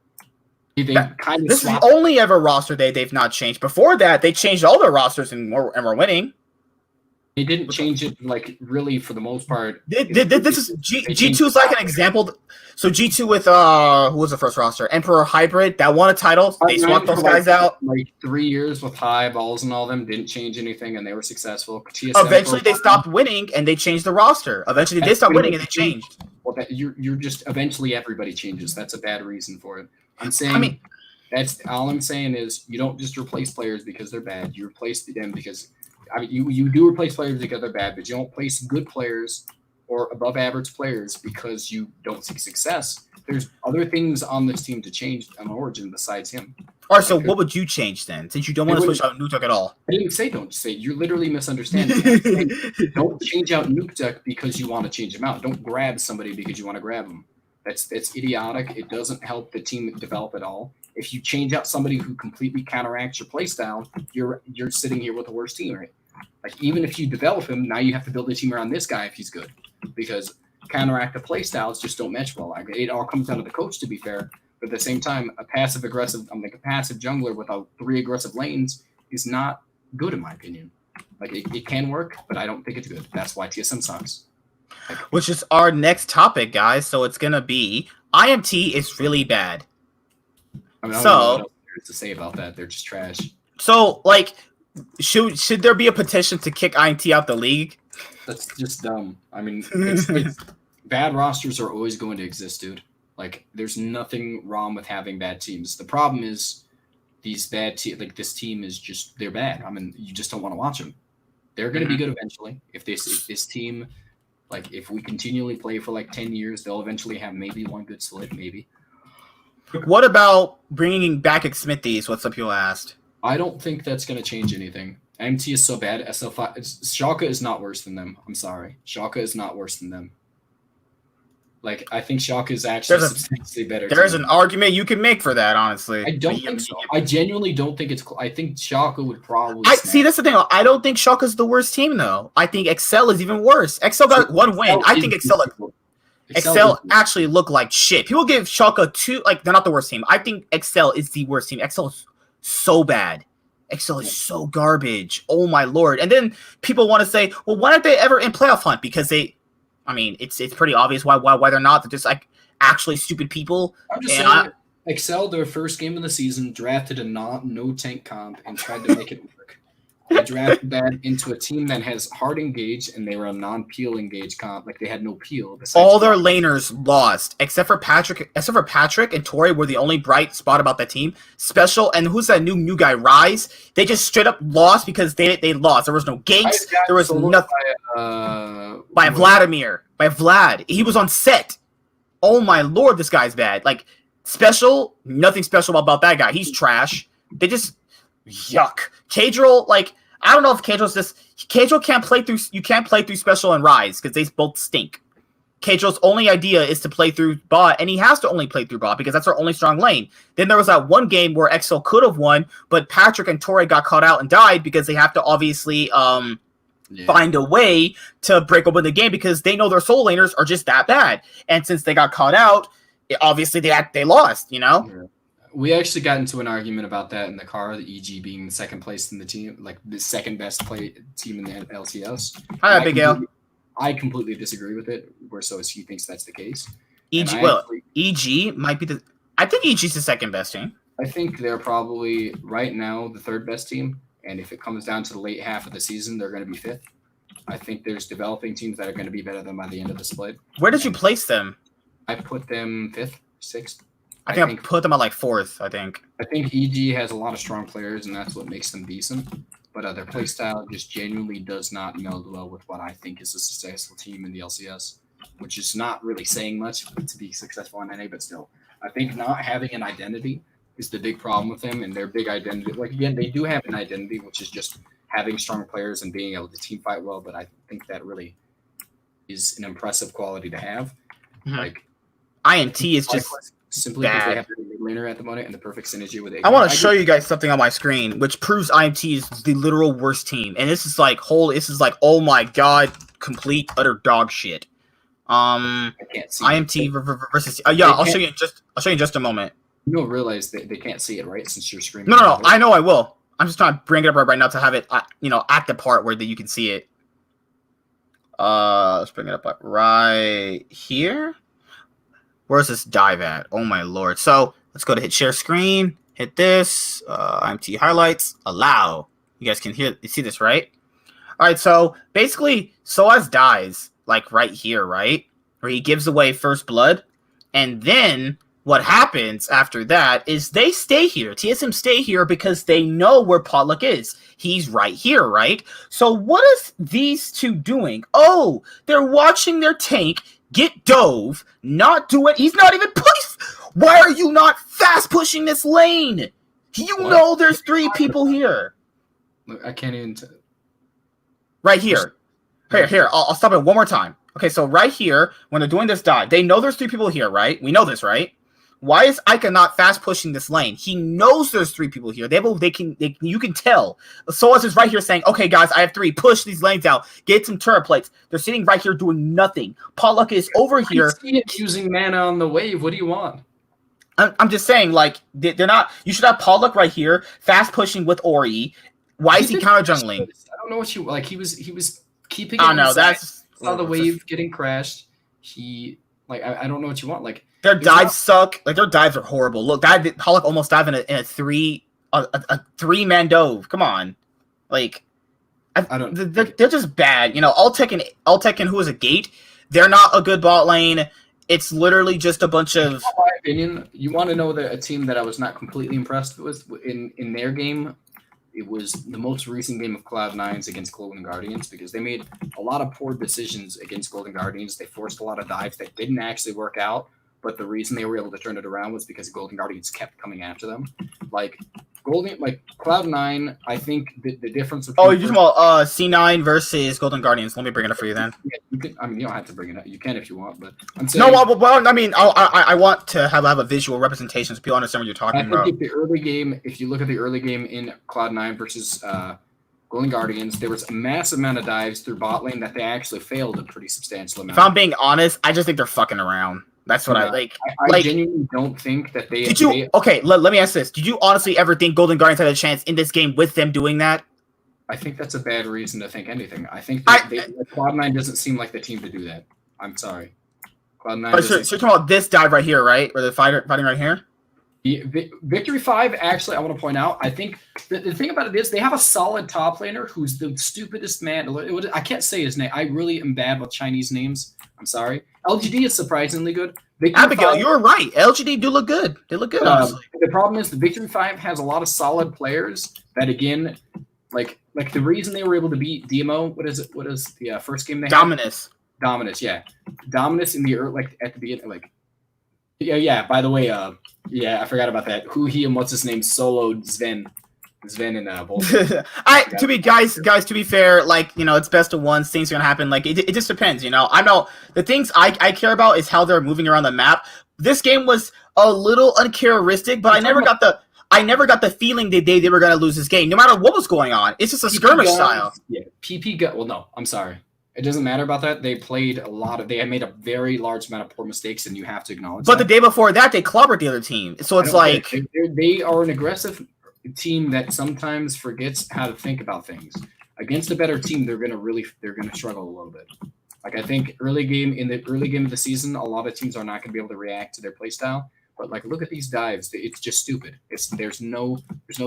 This is the only ever roster they've not changed. Before that, they changed all their rosters and were winning. They didn't change it, like, really, for the most part. This is G2 is like an example. So G2 with who was the first roster? Emperor Hybrid that won a title. They swapped those guys out. Like 3 years with high balls and all them, didn't change anything, and they were successful. TSM eventually, they stopped winning and they changed the roster. Eventually, they stopped winning and they changed. Well, you're just eventually everybody changes. That's a bad reason for it. That's all I'm saying is you don't just replace players because they're bad. You replace them because. I mean, you do replace players because they're bad, but you don't replace good players or above average players because you don't see success. There's other things on this team to change on Origin besides him. All right, so what would you change then, since you don't want to switch out Nukeduck at all? I didn't say don't say. You're literally misunderstanding. Don't change out Nukeduck because you want to change him out. Don't grab somebody because you want to grab him. That's idiotic. It doesn't help the team develop at all. If you change out somebody who completely counteracts your playstyle, you're sitting here with a worse team, right? Like, even if you develop him, now you have to build a team around this guy if he's good, because counteractive play styles just don't match well. Like, it all comes down to the coach, to be fair. But at the same time, a passive jungler with 3 aggressive lanes is not good in my opinion. Like, it can work, but I don't think it's good. That's why TSM sucks. Which is our next topic, guys. So it's gonna be IMT is really bad. I mean, I don't know what else there is to say about that. They're just trash. So, like, should there be a petition to kick IMT out the league? That's just dumb. I mean, bad rosters are always going to exist, dude. Like, there's nothing wrong with having bad teams. The problem is these bad teams. Like, this team is just, they're bad. I mean, you just don't want to watch them. They're going to be good eventually. If this team, like, if we continually play for like 10 years, they'll eventually have maybe one good split, maybe. What about bringing back Xmithy? What some people asked. I don't think that's going to change anything. MT is so bad. SL5, Schalke is not worse than them. I'm sorry. Schalke is not worse than them. Like, I think Schalke is actually substantially better. There's an argument you can make for that, honestly. I don't think so. I genuinely don't think it's. I think Schalke would probably. See, that's the thing. I don't think Schalke is the worst team, though. I think Excel is even worse. Excel got one win. I think Excel actually look like shit. People give Schalke 2, like, they're not the worst team. I think Excel is the worst team. Excel is so bad. Excel is so garbage. Oh my lord. And then people want to say, well, why aren't they ever in playoff hunt? Because it's pretty obvious why they're not. They're just, like, actually stupid people. I'm just saying, Excel, their first game of the season, drafted a no tank comp and tried to make it work. They drafted that into a team that has hard engage, and they were a non-peel engage comp. Like, they had no peel. All their laners lost, except for Patrick and Tori were the only bright spot about that team. Special, and who's that new guy, Rise? They just straight up lost because they lost. There was no ganks. There was nothing. By Vladimir. By Vlad. He was on set. Oh my lord, this guy's bad. Like, Special, nothing special about that guy. He's trash. They just yuck. Kadril, like, I don't know if Kadril can't play through. You can't play through Special and Rise because they both stink. Kadril's only idea is to play through bot, and he has to only play through bot because that's our only strong lane. Then there was that one game where XL could have won, but Patrick and Torre got caught out and died because they have to obviously find a way to break open the game because they know their soul laners are just that bad. And since they got caught out, obviously they lost, you know? Yeah. We actually got into an argument about that in the car, the EG being the second place in the team, like the second best team in the LCS. Hi, Big Al. I completely disagree with it, where so he thinks that's the case. EG might be I think EG's the second best team. I think they're probably right now the third best team, and if it comes down to the late half of the season, they're going to be fifth. I think there's developing teams that are going to be better than by the end of the split. Where did you place them? I put them fifth, sixth. I think I put them at like fourth, I think. I think EG has a lot of strong players, and that's what makes them decent. But their playstyle just genuinely does not meld well with what I think is a successful team in the LCS, which is not really saying much to be successful in NA, but still. I think not having an identity is the big problem with them, and their big identity. Like, again, they do have an identity, which is just having strong players and being able to team fight well, but I think that really is an impressive quality to have. Mm-hmm. Like, INT is just simply because they have the mid laner at the moment and the perfect synergy with it. I want to show you guys something on my screen, which proves IMT is the literal worst team. And this is like oh my god, complete utter dog shit. I can't see IMT versus I'll show you in just a moment. You don't realize that they can't see it, right? Since you're screaming. No, I know I will. I'm just trying to bring it up right now to have it, at the part where you can see it. Let's bring it up right here. Where's this dive at? Oh my lord. So let's go to hit share screen. Hit this. IMT highlights. Allow. You guys can see this, right? All right. So basically, Soaz dies like right here, right? Where he gives away first blood. And then what happens after that is they stay here. TSM stay here because they know where Potluck is. He's right here, right? So what is these two doing? Oh, they're watching their tank get dove, not do it. He's not even pushed. Why are you not fast pushing this lane? You know there's three people here. Look, I can't even. Right here. Here. I'll stop it one more time. Okay, so right here, when they're doing this dive, they know there's three people here, right? We know this, right? Why is Ica not fast pushing this lane? He knows there's three people here. You can tell. Soaz is right here saying, okay, guys, I have three. Push these lanes out. Get some turret plates. They're sitting right here doing nothing. Potluck is over here. I see it using mana on the wave. What do you want? I'm just saying, like, they're not. You should have Potluck right here, fast pushing with Ori. Why is he counter jungling? I don't know what you like. He was keeping. Oh no, that's saw the wave getting crashed. I don't know what you want. Like, their dives suck. Like, their dives are horrible. Look, Pollock almost dive in a three-man dove. Come on, like, I don't. They're just bad. Ultek and who is a gate. They're not a good bot lane. It's literally just a bunch of. In my opinion, you want to know a team that I was not completely impressed with in their game. It was the most recent game of Cloud9's against Golden Guardians because they made a lot of poor decisions against Golden Guardians. They forced a lot of dives that didn't actually work out, but the reason they were able to turn it around was because Golden Guardians kept coming after them. Cloud9, I think the difference between... Oh, you're talking about C9 versus Golden Guardians. Let me bring it up for you then. Yeah, you don't have to bring it up. You can if you want, but I'm saying... No, I want to have a visual representation so people understand what you're talking about. If you look at the early game in Cloud9 versus Golden Guardians, there was a massive amount of dives through bot lane that they actually failed a pretty substantial amount. If I'm being honest, I just think they're fucking around. That's what I like. I genuinely don't think that they... Let me ask this. Did you honestly ever think Golden Guardians had a chance in this game with them doing that? I think that's a bad reason to think anything. I think Cloud9 doesn't seem like the team to do that. I'm sorry. Cloud9 so you're talking about this dive right here, right? Where they're fighting right here? Victory 5, actually, I want to point out, I think the thing about it is they have a solid top laner who's the stupidest man. I can't say his name. I really am bad with Chinese names. I'm sorry. LGD is surprisingly good. Abigail, you're right. LGD do look good. They look good, honestly. The problem is the Victory 5 has a lot of solid players that, again, like the reason they were able to beat Demo, what is the first game they had? Dominus, yeah. Dominus in the at the beginning, yeah, by the way, I forgot about that. Who he and what's his name soloed Sven and to be fair, it's best of one. Things are gonna happen. It just depends, I know the things I care about is how they're moving around the map. This game was a little uncharacteristic, but I never got I never got the feeling that they were going to lose this game, no matter what was going on. It's just a skirmish style. Yeah, PP got. Well, no, I'm sorry. It doesn't matter about that. They played a lot of. They had made a very large amount of poor mistakes, and you have to acknowledge. But the day before that, they clobbered the other team. So it's like they are an aggressive team that sometimes forgets how to think about things. Against a better team, they're gonna struggle a little bit. Like I think in the early game of the season, a lot of teams are not gonna be able to react to their play style. But like, look at these dives. It's just stupid. There's no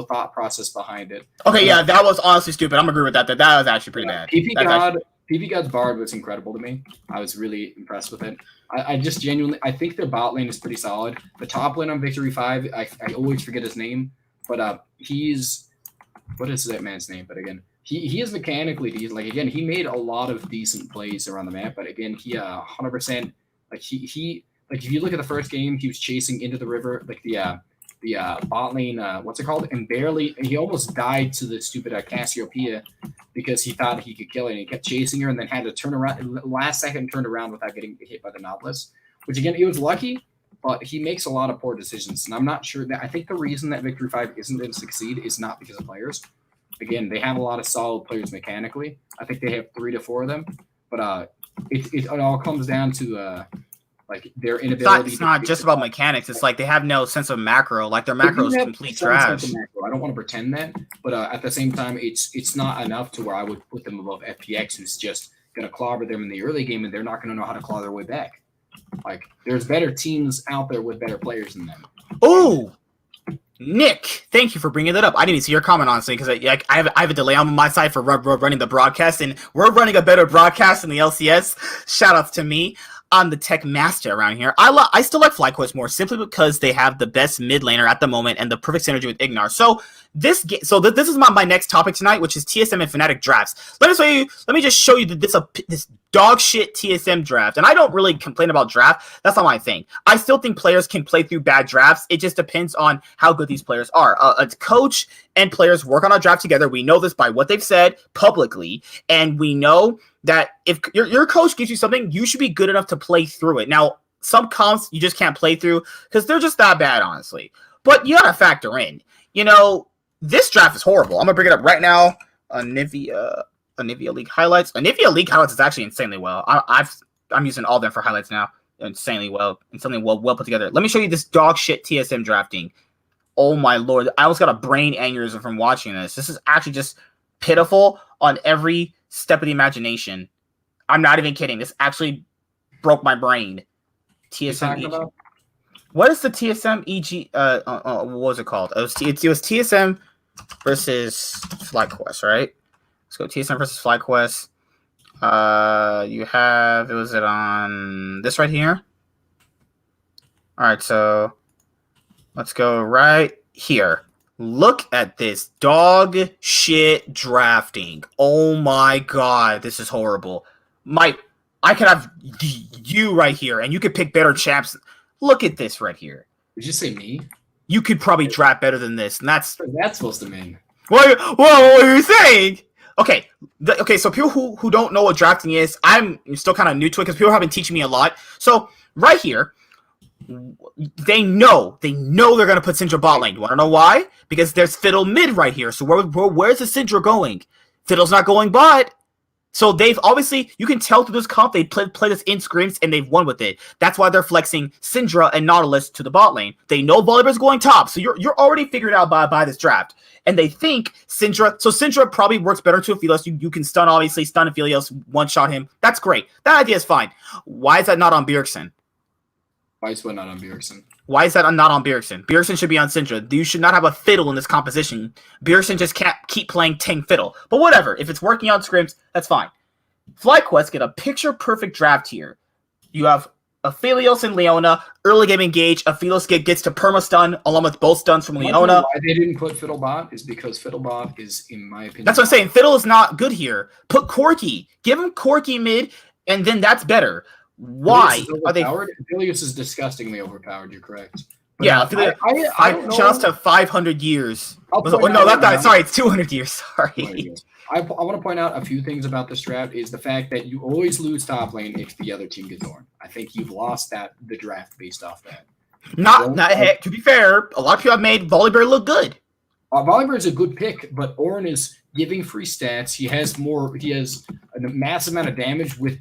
thought process behind it. Okay, yeah, that was honestly stupid. I'm agree with that. That was actually pretty bad. PP God's Bard was incredible to me. I was really impressed with it. I just genuinely, I think their bot lane is pretty solid. The top lane on Victory 5, I always forget his name, but he's, what is that man's name? But again, he is mechanically decent. Like again, he made a lot of decent plays around the map, but again, he 100% like he like if you look at the first game, he was chasing into the river, like the bot lane, what's it called? And he almost died to the stupid Cassiopeia because he thought he could kill it, and he kept chasing her and then had to turn around last second, turned around without getting hit by the Nautilus, which again, he was lucky, but he makes a lot of poor decisions. And I'm not sure I think the reason that Victory 5 isn't going to succeed is not because of players. Again, they have a lot of solid players mechanically. I think they have 3 to 4 of them, but it all comes down to like their inability. It's not just about mechanics. It's like they have no sense of macro. Like their macro is complete trash. I don't want to pretend that, but at the same time, it's not enough to where I would put them above FPX, who's just going to clobber them in the early game, and they're not going to know how to claw their way back. Like there's better teams out there with better players than them. Oh, Nick, thank you for bringing that up. I didn't see your comment, honestly, because I have a delay on my side for running the broadcast, and we're running a better broadcast in the LCS. Shout outs to me. I'm the tech master around here. I still like FlyQuest more simply because they have the best mid laner at the moment and the perfect synergy with Ignar. So this is my next topic tonight, which is TSM and Fnatic drafts. Let me just show you this dog shit TSM draft. And I don't really complain about draft. That's not my thing. I still think players can play through bad drafts. It just depends on how good these players are. A coach and players work on a draft together. We know this by what they've said publicly, and we know that if your coach gives you something, you should be good enough to play through it. Now, some comps you just can't play through because they're just that bad, honestly. But you gotta factor in, this draft is horrible. I'm gonna bring it up right now. Nivea League highlights. Nivea League highlights is actually insanely well. I'm using all of them for highlights now. Insanely well put together. Let me show you this dog shit TSM drafting. Oh my lord! I almost got a brain aneurysm from watching this. This is actually just pitiful on every step of the imagination. I'm not even kidding. This actually broke my brain. TSM EG. What is the TSM EG? What was it called? It was TSM versus FlyQuest, right? Let's go TSM versus FlyQuest. Was it on this right here? All right, so let's go right here. Look at this dog shit drafting. Oh my god, this is horrible. I could have you right here, and you could pick better champs. Look at this right here. Did you say me? You could probably draft better than this, and that's supposed to mean. What are you saying? Okay, so people who don't know what drafting is, I'm still kind of new to it because people have been teaching me a lot. So right here, they know they're going to put Syndra bot lane. You want to know why? Because there's Fiddle mid right here. So where's the Syndra going? Fiddle's not going bot. So they've obviously, you can tell through this comp, they play this in scrims and they've won with it. That's why they're flexing Syndra and Nautilus to the bot lane. They know Volibear's going top, so you're already figured out by this draft. And they think Syndra probably works better to Aphelios. You can stun Aphelios, one-shot him. That's great. That idea is fine. Why is that not on Bjergsen? Why is what not on Bjergsen? Why is that not on Bjergsen? Bjergsen should be on Syndra. You should not have a Fiddle in this composition. Bjergsen just can't keep playing tank Fiddle. But whatever. If it's working on scrims, that's fine. FlyQuest get a picture-perfect draft here. You have Aphelios and Leona, early game engage. Aphelios gets to perma-stun along with both stuns from Leona. Why they didn't put Fiddle bot is because Fiddle bot is, in my opinion... That's what I'm saying. Fiddle is not good here. Put Corki. Give him Corki mid, and then that's better. Why are they? Aphelios is disgustingly overpowered. You're correct. But yeah, just to 500 years. Sorry, it's 200 years. Sorry. I want to point out a few things about this draft is the fact that you always lose top lane if the other team gets Ornn. I think you've lost the draft based off that. To be fair, a lot of people have made Volibear look good. Volibear is a good pick, but Orin is giving free stats. He has a massive amount of damage with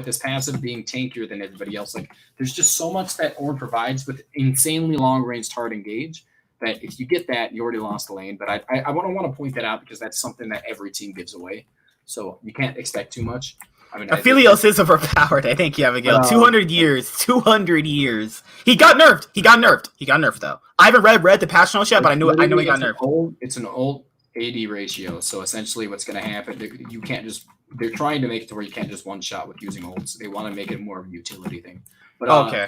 his passive being tankier than everybody else. Like, there's just so much that Orin provides with insanely long range hard engage that if you get that, you already lost the lane. But I want to point that out because that's something that every team gives away. So you can't expect too much. I mean, Aphelios is overpowered. I think, Abigail. 200 years. 200 years. He got nerfed, though. I haven't read the patch notes yet, but I know he got nerfed. It's an old AD ratio. So essentially what's going to happen, you can't just – they're trying to make it to where you can't just one-shot with using ults. They want to make it more of a utility thing. But okay.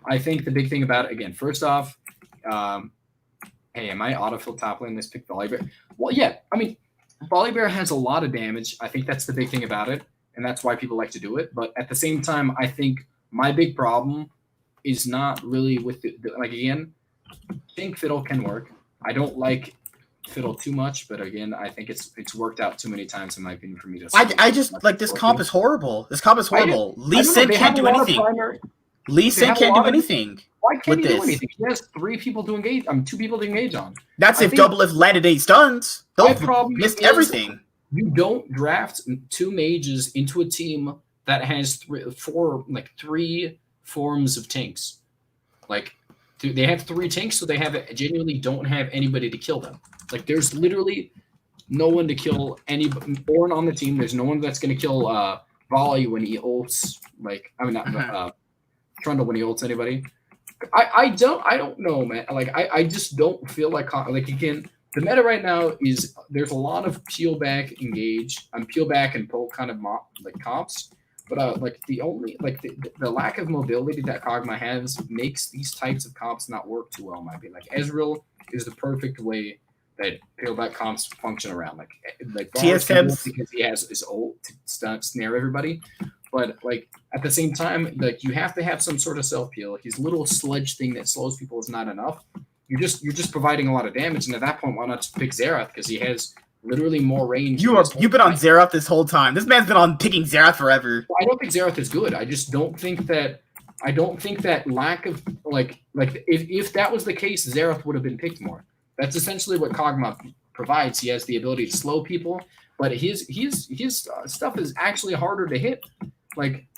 I think the big thing about it, again, first off, hey, am I autofill top lane? Let's pick Volibear. Well, yeah. I mean, Volibear has a lot of damage. I think that's the big thing about it. And that's why people like to do it. But at the same time, I think my big problem is not really with again, I think Fiddle can work. I don't like Fiddle too much, but again, I think it's worked out too many times in my opinion for me to. I just like this comp is horrible. This comp is horrible. Lee Sin can't do anything. Lee Sin can't do anything. Why can't he do anything? He has 3 people to engage. 2 people to engage on. That's if Doublelift landed 8 stuns. They'll missed everything. You don't draft 2 mages into a team that has 3 forms of tanks. Like, they have 3 tanks, so they genuinely don't have anybody to kill them. Like, there's literally no one to kill Orin on the team. There's no one that's going to kill Volley when he ults. Like, I mean, not Trundle when he ults anybody. I don't know, man. Like, I just don't feel like again. The meta right now is there's a lot of peel back peel back and pull kind of comps, but the lack of mobility that Kog'Maw has makes these types of comps not work too well. Might be like Ezreal is the perfect way that peel back comps function around like TSM because he has his ult to snare everybody, but like at the same time like you have to have some sort of self peel. His little sledge thing that slows people is not enough. You're just providing a lot of damage, and at that point, why not just pick Xerath because he has literally more range. You've been on Xerath this whole time. This man's been on picking Xerath forever. I don't think Xerath is good. I just don't think that. I don't think that lack of if that was the case, Xerath would have been picked more. That's essentially what Kog'Maw provides. He has the ability to slow people, but his stuff is actually harder to hit. Like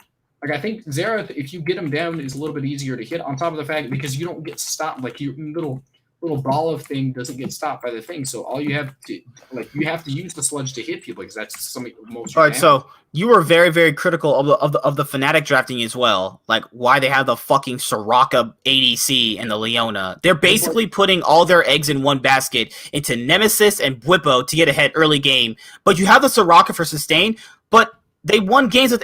I think Xerath, if you get him down, is a little bit easier to hit. On top of the fact because you don't get stopped, like your little ball of thing doesn't get stopped by the thing. So all you have to use the sludge to hit people because that's some most. All right, so you were very very critical of the Fnatic drafting as well. Like why they have the fucking Soraka ADC and the Leona. They're basically putting all their eggs in one basket into Nemesis and Bwipo to get ahead early game. But you have the Soraka for sustain, but they won games with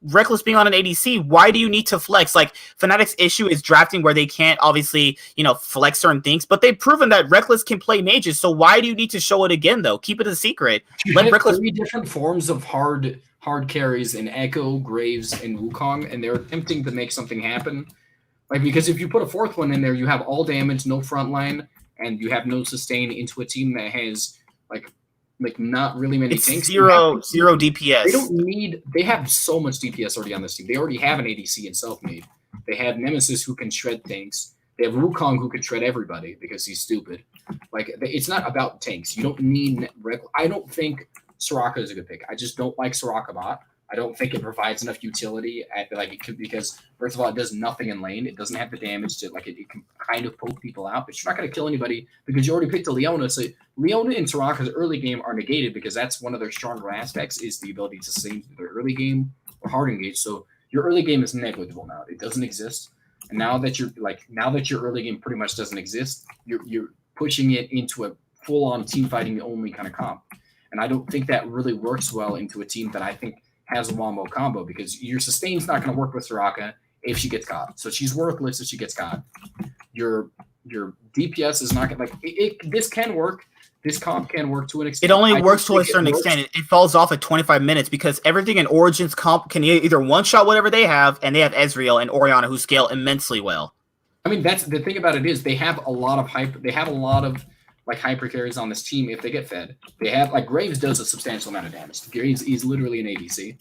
Reckless being on an ADC. Why do you need to flex? Like, Fnatic's issue is drafting where they can't obviously, flex certain things, but they've proven that Reckless can play mages, so why do you need to show it again, though? Keep it a secret. Let Reckless 3 different forms of hard carries in Echo, Graves, and Wukong, and they're attempting to make something happen. Like, because if you put a 4th one in there, you have all damage, no frontline, and you have no sustain into a team that has, not really many tanks. Zero DPS. They have so much DPS already on this team. They already have an ADC in self-made. They have Nemesis who can shred tanks. They have Wukong who can shred everybody because he's stupid. It's not about tanks. You don't need I don't think Soraka is a good pick. I just don't like Soraka bot. I don't think it provides enough utility because first of all, it does nothing in lane. It doesn't have the damage to it can kind of poke people out, but you're not going to kill anybody because you already picked a Leona. So Leona and Soraka's early game are negated because that's one of their stronger aspects is the ability to sustain their early game or hard engage. So your early game is negligible now. It doesn't exist. And now that your early game pretty much doesn't exist, you're pushing it into a full-on team fighting only kind of comp. And I don't think that really works well into a team that I think has a wombo combo because your sustain's not going to work with Soraka if she gets caught. So she's worthless if she gets caught. Your DPS is not going to this can work. This comp can work to an extent. It only works to a certain extent. It falls off at 25 minutes because everything in Origin's comp can either one-shot whatever they have, and they have Ezreal and Orianna who scale immensely well. I mean, that's the thing about it is they have a lot of hyper carries on this team if they get fed. They have Graves does a substantial amount of damage. Graves is literally an ADC.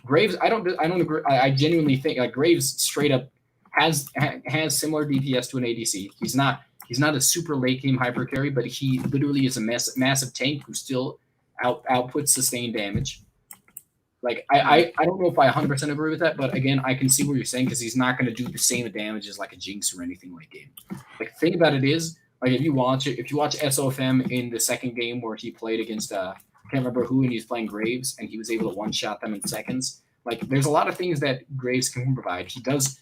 Graves, I don't agree. I genuinely think Graves straight up has similar DPS to an ADC. He's not a super late game hyper carry, but he literally is a massive tank who still outputs sustained damage. Like I don't know if I 100% agree with that, but again, I can see what you're saying because he's not going to do the same damage as like a Jinx or anything late game. Like the thing about it is, like if you watch SOFM in the second game where he played against I can't remember who, and he was playing Graves and he was able to one shot them in seconds. Like there's a lot of things that Graves can provide.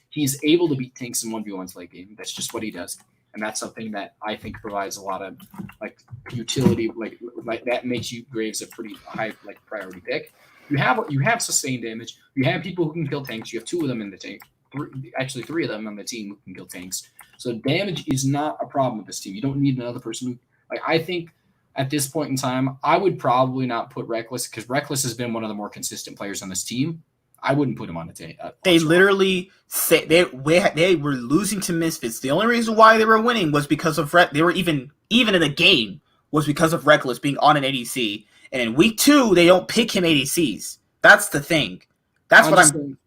He's able to beat tanks in 1v1s late game. That's just what he does. And that's something that I think provides a lot of like utility, like that makes you Graves a pretty high like priority pick. You have sustained damage. You have people who can kill tanks. You have 2 of them in the tank. 3 of them on the team who can kill tanks. So damage is not a problem with this team. You don't need another person who like I think at this point in time, I would probably not put Reckless because Reckless has been one of the more consistent players on this team. I wouldn't put him on the team. They literally say they were losing to Misfits. The only reason why they were winning was because of they were even in the game was because of Reckless being on an ADC. And in week 2, they don't pick him ADCs. That's the thing. That's what I'm saying.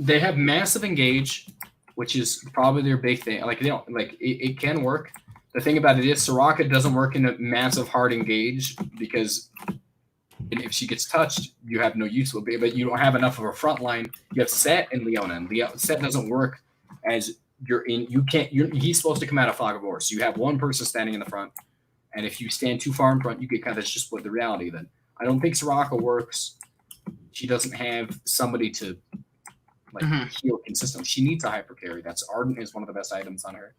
They have massive engage, which is probably their big thing. Like they don't like it can work. The thing about it is Soraka doesn't work in a massive hard engage because if she gets touched, you have no use of it, but you don't have enough of a front line. You have Set and Leona, and Set doesn't work as he's supposed to come out of Fog of War. So you have one person standing in the front, and if you stand too far in front, you get kind of just what the reality then. I don't think Soraka works. She doesn't have somebody to heal consistently. She needs a hyper carry. Ardent is one of the best items on her.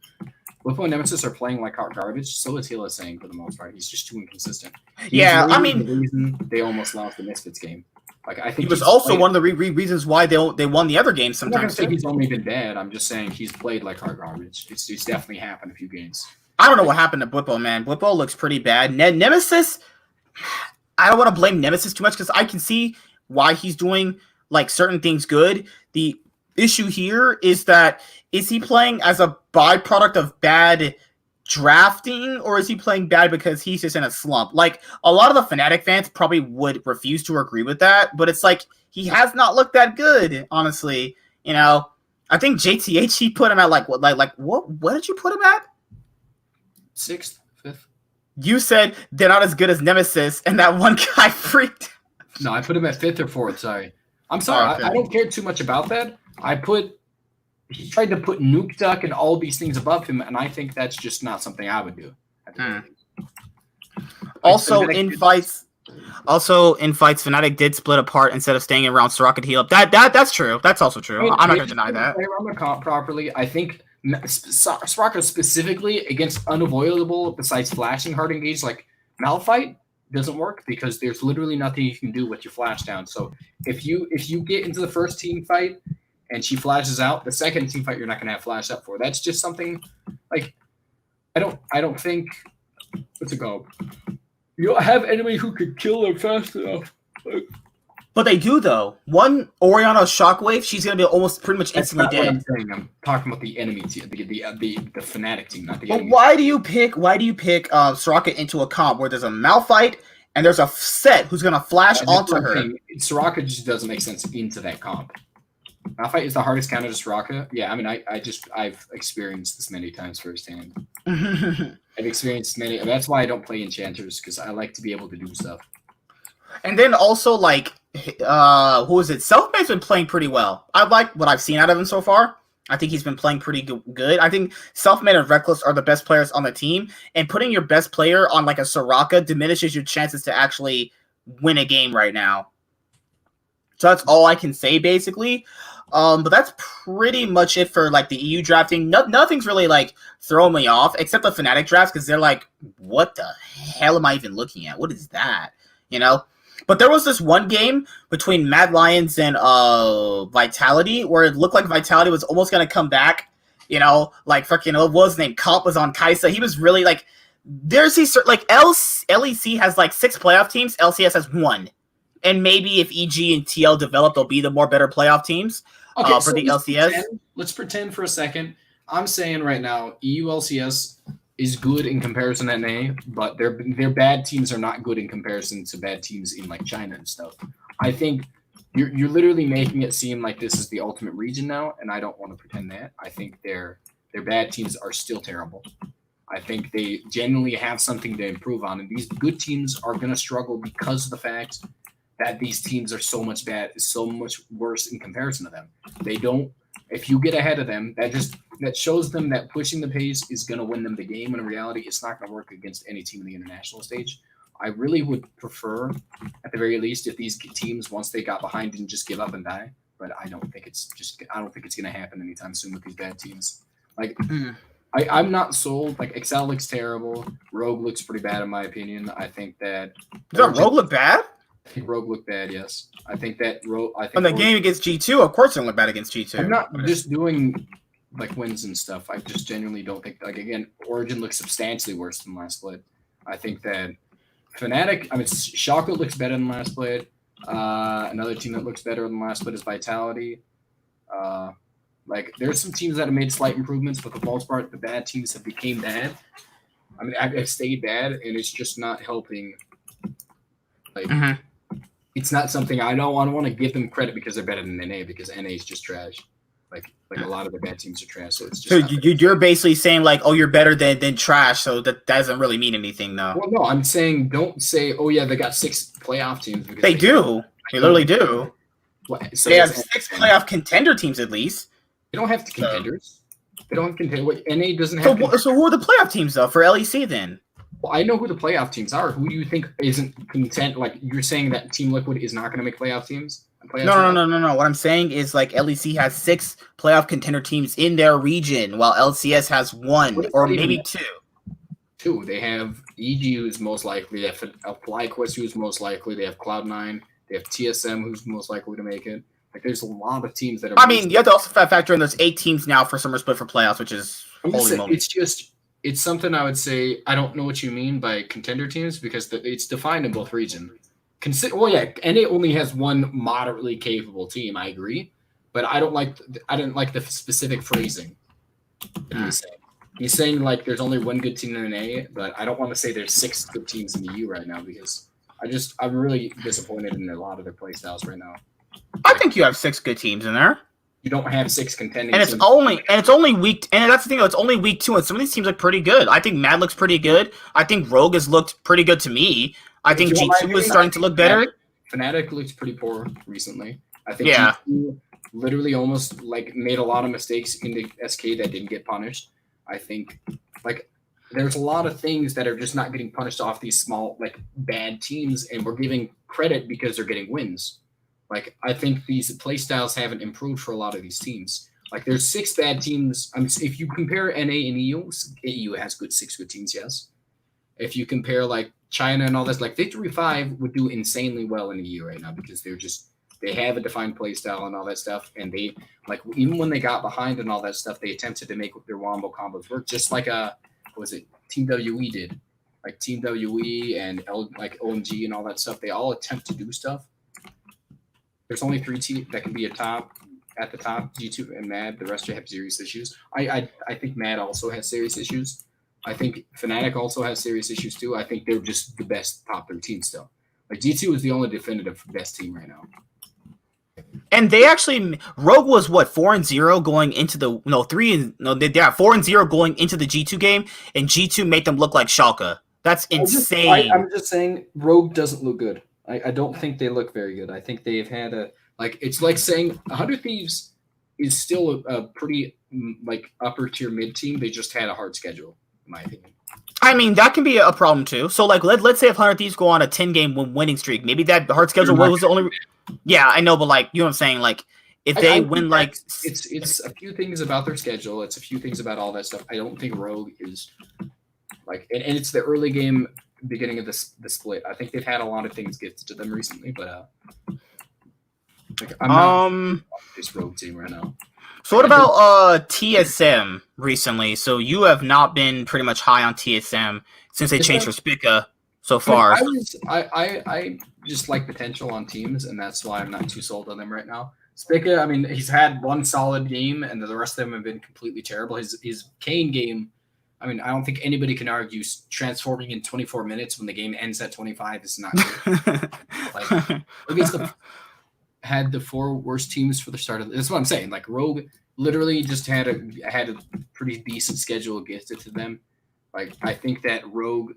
Lupo and Nemesis are playing like hot garbage. So is Hila saying for the most part. He's just too inconsistent. Yeah, I mean, the reason they almost lost the Misfits game. Like I think he was also one of the reasons why they won the other games. Sometimes I'm not gonna say he's only been bad. I'm just saying he's played like hot garbage. It's definitely happened a few games. I don't know what happened to Blippo, man. Blippo looks pretty bad. Nemesis, I don't want to blame Nemesis too much because I can see why he's doing like certain things good. The issue here is that is he playing as a byproduct of bad drafting or is he playing bad because he's just in a slump? Like a lot of the Fnatic fans probably would refuse to agree with that, but it's like he has not looked that good, honestly. You know, I think JTH he put him at like what did you put him at? 6th, 5th. You said they're not as good as Nemesis, and that one guy freaked. No, I put him at 5th or 4th. Sorry, I'm sorry. I don't care too much about that. He tried to put Nukeduck and all these things above him, and I think that's just not something I would do. Also, in fights, Fnatic did split apart instead of staying around Soraka to heal up. That's true. That's also true. I'm not going to deny that. Play around the comp properly. I think Soraka specifically against unavoidable besides flashing hard engage like Malphite doesn't work because there's literally nothing you can do with your flash down. So if you get into the first team fight and she flashes out, the second team fight you're not gonna have flash up for. That's just something like I don't think what's it called? You don't have anybody who could kill her fast enough. But they do though. One Orianna Shockwave, she's gonna be almost pretty much instantly dead. I'm talking about the enemy team, the Fnatic team, not the but enemy. Why do you pick Soraka into a comp where there's a Malphite and there's a Set who's gonna flash onto her? Soraka just doesn't make sense into that comp. Malphite is the hardest counter to Soraka. Yeah, I mean I've experienced this many times firsthand. I've experienced many. That's why I don't play enchanters because I like to be able to do stuff. And then also like who is it? Selfmade's been playing pretty well. I like what I've seen out of him so far. I think he's been playing pretty good. I think Selfmade and Reckless are the best players on the team, and putting your best player on like a Soraka diminishes your chances to actually win a game right now. So that's all I can say basically. But that's pretty much it for like the EU drafting. Nothing's really like throwing me off except the Fnatic drafts because they're like, what the hell am I even looking at? What is that? You know? But there was this one game between Mad Lions and Vitality where it looked like Vitality was almost going to come back. You know, like fucking, what was his name? Comp was on Kaisa. He was really like, LEC has like 6 playoff teams. LCS has 1. And maybe if EG and TL develop, they'll be the more better playoff teams for the LCS. Let's pretend for a second. I'm saying right now, EU LCS is good in comparison to NA, but their bad teams are not good in comparison to bad teams in like China and stuff. I think You're literally making it seem like this is the ultimate region now, and I don't want to pretend that. I think their bad teams are still terrible. I think they genuinely have something to improve on, and these good teams are going to struggle because of the fact that these teams are so much worse in comparison to them. They don't. If you get ahead of them, that shows them that pushing the pace is going to win them the game. When in reality, it's not going to work against any team in the international stage. I really would prefer, at the very least, if these teams, once they got behind, didn't just give up and die. But I don't think it's going to happen anytime soon with these bad teams. Like, I'm not sold. Like, Excel looks terrible. Rogue looks pretty bad in my opinion. I think that. Does Rogue look bad? I think Rogue looked bad. Yes, I think that Rogue. On the game against G2, of course, it looked bad against G2. I'm not just doing like wins and stuff. I just genuinely don't think. Like again, Origin looks substantially worse than last split. I think that. Fnatic, I mean, Schalke looks better than last split. Another team that looks better than last split is Vitality. Like, there's some teams that have made slight improvements, but for the most part, the bad teams have become bad. I mean, have stayed bad, and it's just not helping. Like, it's not something I want to give them credit because they're better than NA, because NA is just trash. Like a lot of the bad teams are trash, so it's just. So you're basically saying like, oh, you're better than trash, so that doesn't really mean anything, though. Well, no, I'm saying don't say, oh yeah, they got 6 playoff teams. Because they do. They literally do. So they have 6 playoff contender teams at least. They don't have contenders. They don't have contenders. NA doesn't have. So who are the playoff teams though for LEC then? Well, I know who the playoff teams are. Who do you think isn't content? Like you're saying that Team Liquid is not going to make playoff teams? No. What I'm saying is like LEC has 6 playoff contender teams in their region, while LCS has 1 or maybe 2. 2. They have EG, who's most likely. They have FlyQuest, who's most likely. They have Cloud9. They have TSM, who's most likely to make it. Like, there's a lot of teams that are. I mean, you have to also factor in those 8 teams now for Summer Split for playoffs, which is holy moly. It's something I would say. I don't know what you mean by contender teams because it's defined in both regions. NA only has 1 moderately capable team. I agree, but I didn't like the specific phrasing. He's saying like there's only 1 good team in NA, but I don't want to say there's 6 good teams in the EU right now because I'm really disappointed in a lot of their play styles right now. I think you have 6 good teams in there. You don't have 6 contending and it's teams. only week, and that's the thing. It's only week 2, and some of these teams look pretty good. I think Mad looks pretty good. I think Rogue has looked pretty good to me. I think G2 is starting to look better. Fnatic looks pretty poor recently. I think G2 literally almost like made a lot of mistakes in the SK that didn't get punished. I think like there's a lot of things that are just not getting punished off these small like bad teams, and we're giving credit because they're getting wins. Like I think these play styles haven't improved for a lot of these teams. Like there's 6 bad teams. I mean, if you compare NA and EU has 6 good teams, yes. If you compare like China and all this, like Victory 5 would do insanely well in the EU right now because they have a defined play style and all that stuff. And they like even when they got behind and all that stuff, they attempted to make their wombo combos work, just like Team WE did. Like Team WE and like OMG and all that stuff. They all attempt to do stuff. There's only 3 teams that can be at the top, G2 and Mad. The rest have serious issues. I think Mad also has serious issues. I think Fnatic also has serious issues too. I think they're just the best top 13 still. Like G2 is the only definitive best team right now. And they actually Rogue was 4-0 going into the 4-0 going into the G2 game, and G2 made them look like Schalke. That's insane. I'm just saying Rogue doesn't look good. I don't think they look very good. I think they've had it's like saying 100 Thieves is still a pretty like upper tier mid team. They just had a hard schedule, in my opinion. I mean, that can be a problem too. So like let's say if 100 Thieves go on a 10-game winning streak, maybe that hard schedule was the only. Yeah, I know, but like you know what I'm saying, like if they win like it's a few things about their schedule. It's a few things about all that stuff. I don't think Rogue is like, and it's the early game. Beginning of the split, I think they've had a lot of things gifted to them recently, but like I'm not this Rogue team right now. So what about TSM recently? So you have not been pretty much high on TSM since they changed for Spica so far. I just like potential on teams, and that's why I'm not too sold on them right now. Spica, I mean, he's had 1 solid game, and the rest of them have been completely terrible. His Kane game. I mean, I don't think anybody can argue transforming in 24 minutes when the game ends at 25 is not good. had the 4 worst teams for the start of. That's what I'm saying. Like Rogue literally just had a pretty decent schedule gifted to them. Like I think that Rogue,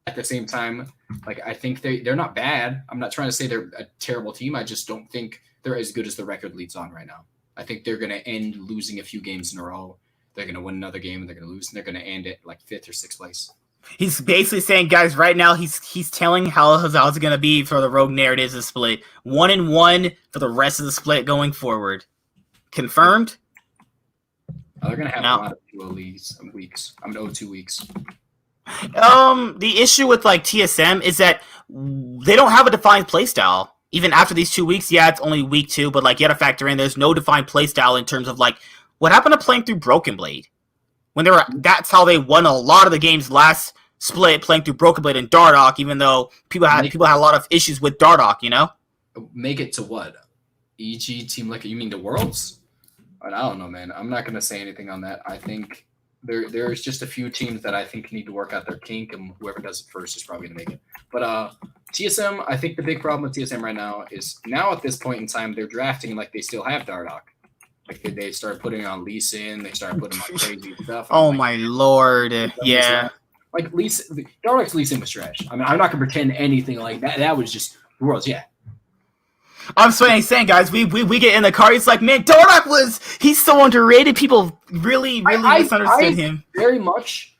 at the same time, like I think they're not bad. I'm not trying to say they're a terrible team. I just don't think they're as good as the record leads on right now. I think they're going to end losing a few games in a row. They're going to win another game and they're going to lose, and they're going to end it like 5th or 6th place. He's basically saying, guys, right now he's telling how it's going to be for the Rogue Narratives of split. 1-1 for the rest of the split going forward. Confirmed? They're going to have a lot of 2 weeks. 2 weeks. The issue with like TSM is that they don't have a defined playstyle. Even after these 2 weeks, yeah, it's only week 2, but like you got to factor in there's no defined playstyle in terms of like what happened to playing through Broken Blade. When that's how they won a lot of the games last split, playing through Broken Blade and Dardoch, even though people had a lot of issues with Dardoch, you know? Make it to what? EG Team Liquid? You mean the Worlds? I don't know, man. I'm not going to say anything on that. I think there's just a few teams that I think need to work out their kink, and whoever does it first is probably going to make it. But TSM, I think the big problem with TSM right now is now at this point in time, they're drafting like they still have Dardoch. Like they started putting on Lee Sin, they started putting on crazy stuff. Oh like, my lord, yeah. Like Dardoch's Lee Sin was trash. I mean, I'm not gonna pretend anything like that. That was just the Worlds, yeah. I'm saying, guys, we get in the car. It's like, man, Dardoch he's so underrated. People really misunderstood him. Very much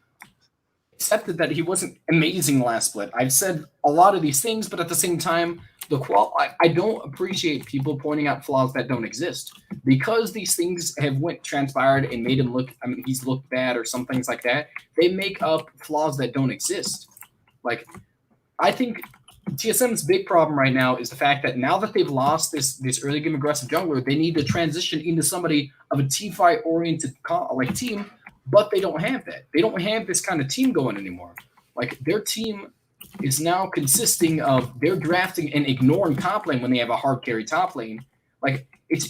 accepted that he wasn't amazing last split. I've said a lot of these things, but at the same time, I don't appreciate people pointing out flaws that don't exist, because these things have transpired and made him look. I mean, he's looked bad or some things like that. They make up flaws that don't exist. Like, I think TSM's big problem right now is the fact that now that they've lost this early game aggressive jungler, they need to transition into somebody of a team fight oriented team, but they don't have that. They don't have this kind of team going anymore. Like their team is now consisting of they're drafting and ignoring top lane when they have a hard carry top lane. Like it's.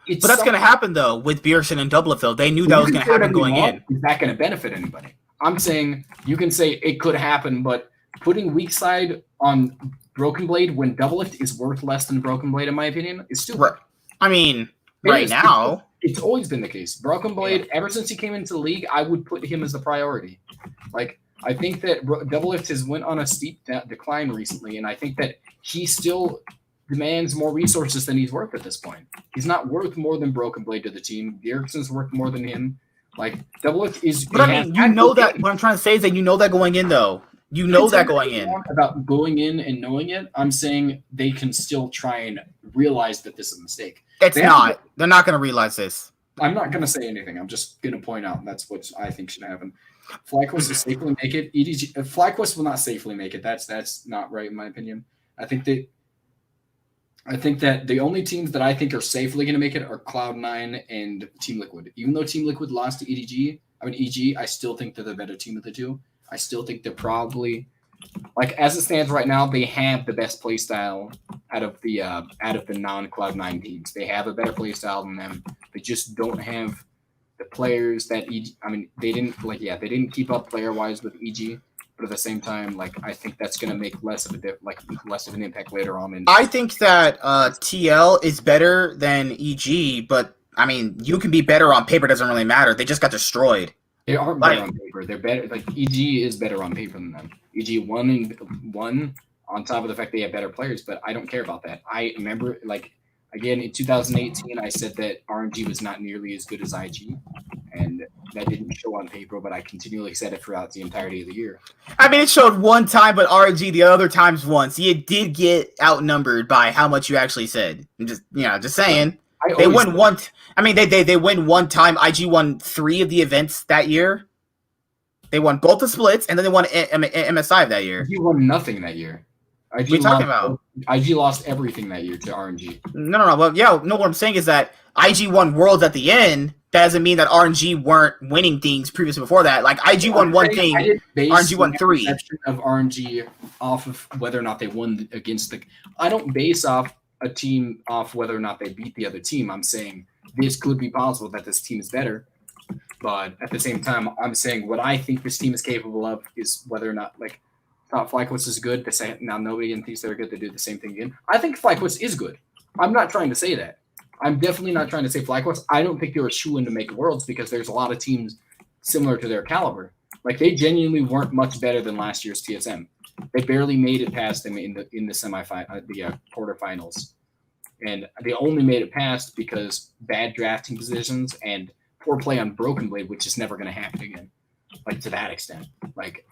But that's going to happen though with Bjergsen and Doublethil. They knew that was going to happen going in. Is that going to benefit anybody? I'm saying you can say it could happen, but putting weak side on Broken Blade when Doublelift is worth less than Broken Blade, in my opinion, is stupid. I mean, right now. It's always been the case. Broken Blade, ever since he came into the league, I would put him as the priority. Like, I think that Doublelift has went on a steep decline recently, and I think that he still demands more resources than he's worth at this point. He's not worth more than Broken Blade to the team. Bjergsen's worth more than him. Like, Doublelift is... But I mean, you know that... What I'm trying to say is that you know that going in, though. You know that going in. About going in and knowing it, I'm saying they can still try and realize that this is a mistake. It's not. They're not going to realize this. I'm not going to say anything. I'm just going to point out that's what I think should happen. FlyQuest will safely make it. EDG, FlyQuest will not safely make it. That's not right in my opinion. I think that the only teams that I think are safely going to make it are Cloud9 and Team Liquid. Even though Team Liquid lost to EG, I still think they're the better team of the two. I still think they're probably, like, as it stands right now, they have the best play style out of the non-Cloud9 teams. They have a better play style than them. They just don't have the players that they didn't keep up player-wise with EG. But at the same time, like, I think that's going to make less of an impact later on. I think that TL is better than EG, but I mean, you can be better on paper. Doesn't really matter. They just got destroyed. They aren't better on paper. They're better. Like EG is better on paper than them. EG won on top of the fact they have better players, but I don't care about that. I remember, like, again in 2018, I said that RNG was not nearly as good as IG, and that didn't show on paper. But I continually said it throughout the entirety of the year. I mean, it showed one time, but RNG the other times once. You did get outnumbered by how much you actually said. I'm just saying. They win one. They win one time. IG won 3 of the events that year. They won both the splits, and then they won MSI that year. IG won nothing that year. What are you talking about? IG lost everything that year to RNG. No. Well, yeah. No, what I'm saying is that IG won Worlds at the end. That doesn't mean that RNG weren't winning things previously before that. Like, IG won one thing, RNG won 3. Of RNG off of whether or not they won against the. I don't base off a team off whether or not they beat the other team. I'm saying this could be possible that this team is better, but at the same time, I'm saying what I think this team is capable of is whether or not, like, thought FlyQuest is good. Now nobody thinks they're good to do the same thing again. I think FlyQuest is good. I'm not trying to say that. I'm definitely not trying to say FlyQuest. I don't think they were shoo-in to make Worlds because there's a lot of teams similar to their caliber. Like they genuinely weren't much better than last year's TSM. They barely made it past them in the semifinal, the quarterfinals, and they only made it past because bad drafting positions and poor play on Broken Blade, which is never going to happen again. Like to that extent, like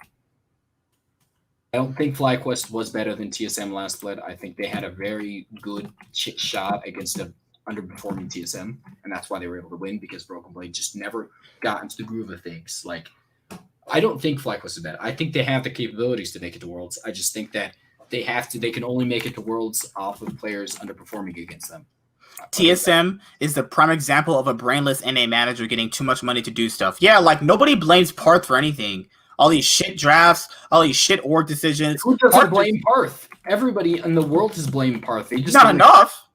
I don't think FlyQuest was better than TSM last split. I think they had a very good shot against an underperforming TSM, and that's why they were able to win because Broken Blade just never got into the groove of things. Like I don't think FlyQuest is bad. I think they have the capabilities to make it to Worlds. I just think that they can only make it to Worlds off of players underperforming against them. TSM is the prime example of a brainless NA manager getting too much money to do stuff. Yeah, like nobody blames Parth for anything. All these shit drafts, all these shit org decisions. Who doesn't blame Parth? Everybody in the world is blaming Parth. They just not enough.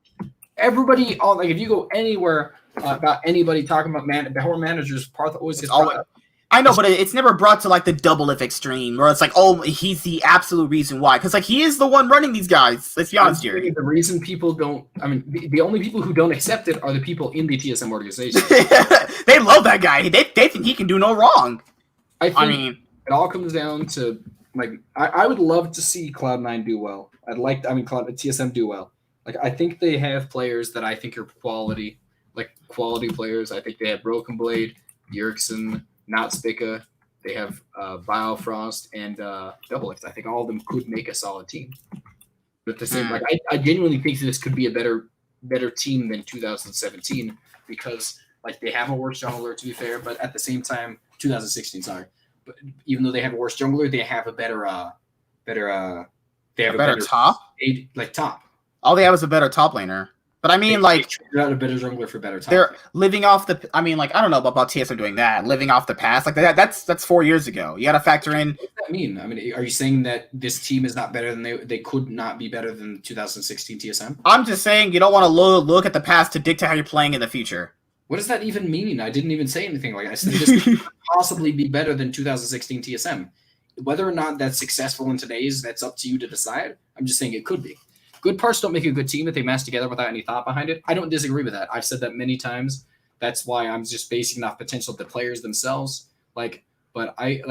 Everybody, like if you go anywhere about anybody talking about poor managers, Parth always gets brought up. I know, but it's never brought to like the double if extreme, where it's like, oh, he's the absolute reason why. Because like he is the one running these guys. Let's be honest here. The reason people don't, the only people who don't accept it are the people in the TSM organization. They love that guy. They think he can do no wrong. I mean, it all comes down to like I would love to see Cloud9 do well. TSM do well. Like I think they have players that I think are quality players. I think they have Broken Blade, Yerkson, Not Spica. They have Biofrost and Double X. I think all of them could make a solid team. But at the same, I genuinely think this could be a better team than 2017 because like they have a worse jungler to be fair, but at the same time, 2016. Sorry, but even though they have a worse jungler, they have a better top. Top. All they have is a better top laner. But I mean, they out a better jungler for better top. They're living off the. I mean, like I don't know about TSM doing that. Living off the past, like that's 4 years ago. You got to factor in. What does that mean? I mean, are you saying that this team is not better than they could not be better than 2016 TSM? I'm just saying you don't want to look at the past to dictate how you're playing in the future. What does that even mean? I didn't even say anything like that. I said this could possibly be better than 2016 TSM. Whether or not that's successful in today's, that's up to you to decide. I'm just saying it could be. Good parts don't make a good team if they mash together without any thought behind it. I don't disagree with that. I've said that many times. That's why I'm just basing off potential of the players themselves. But I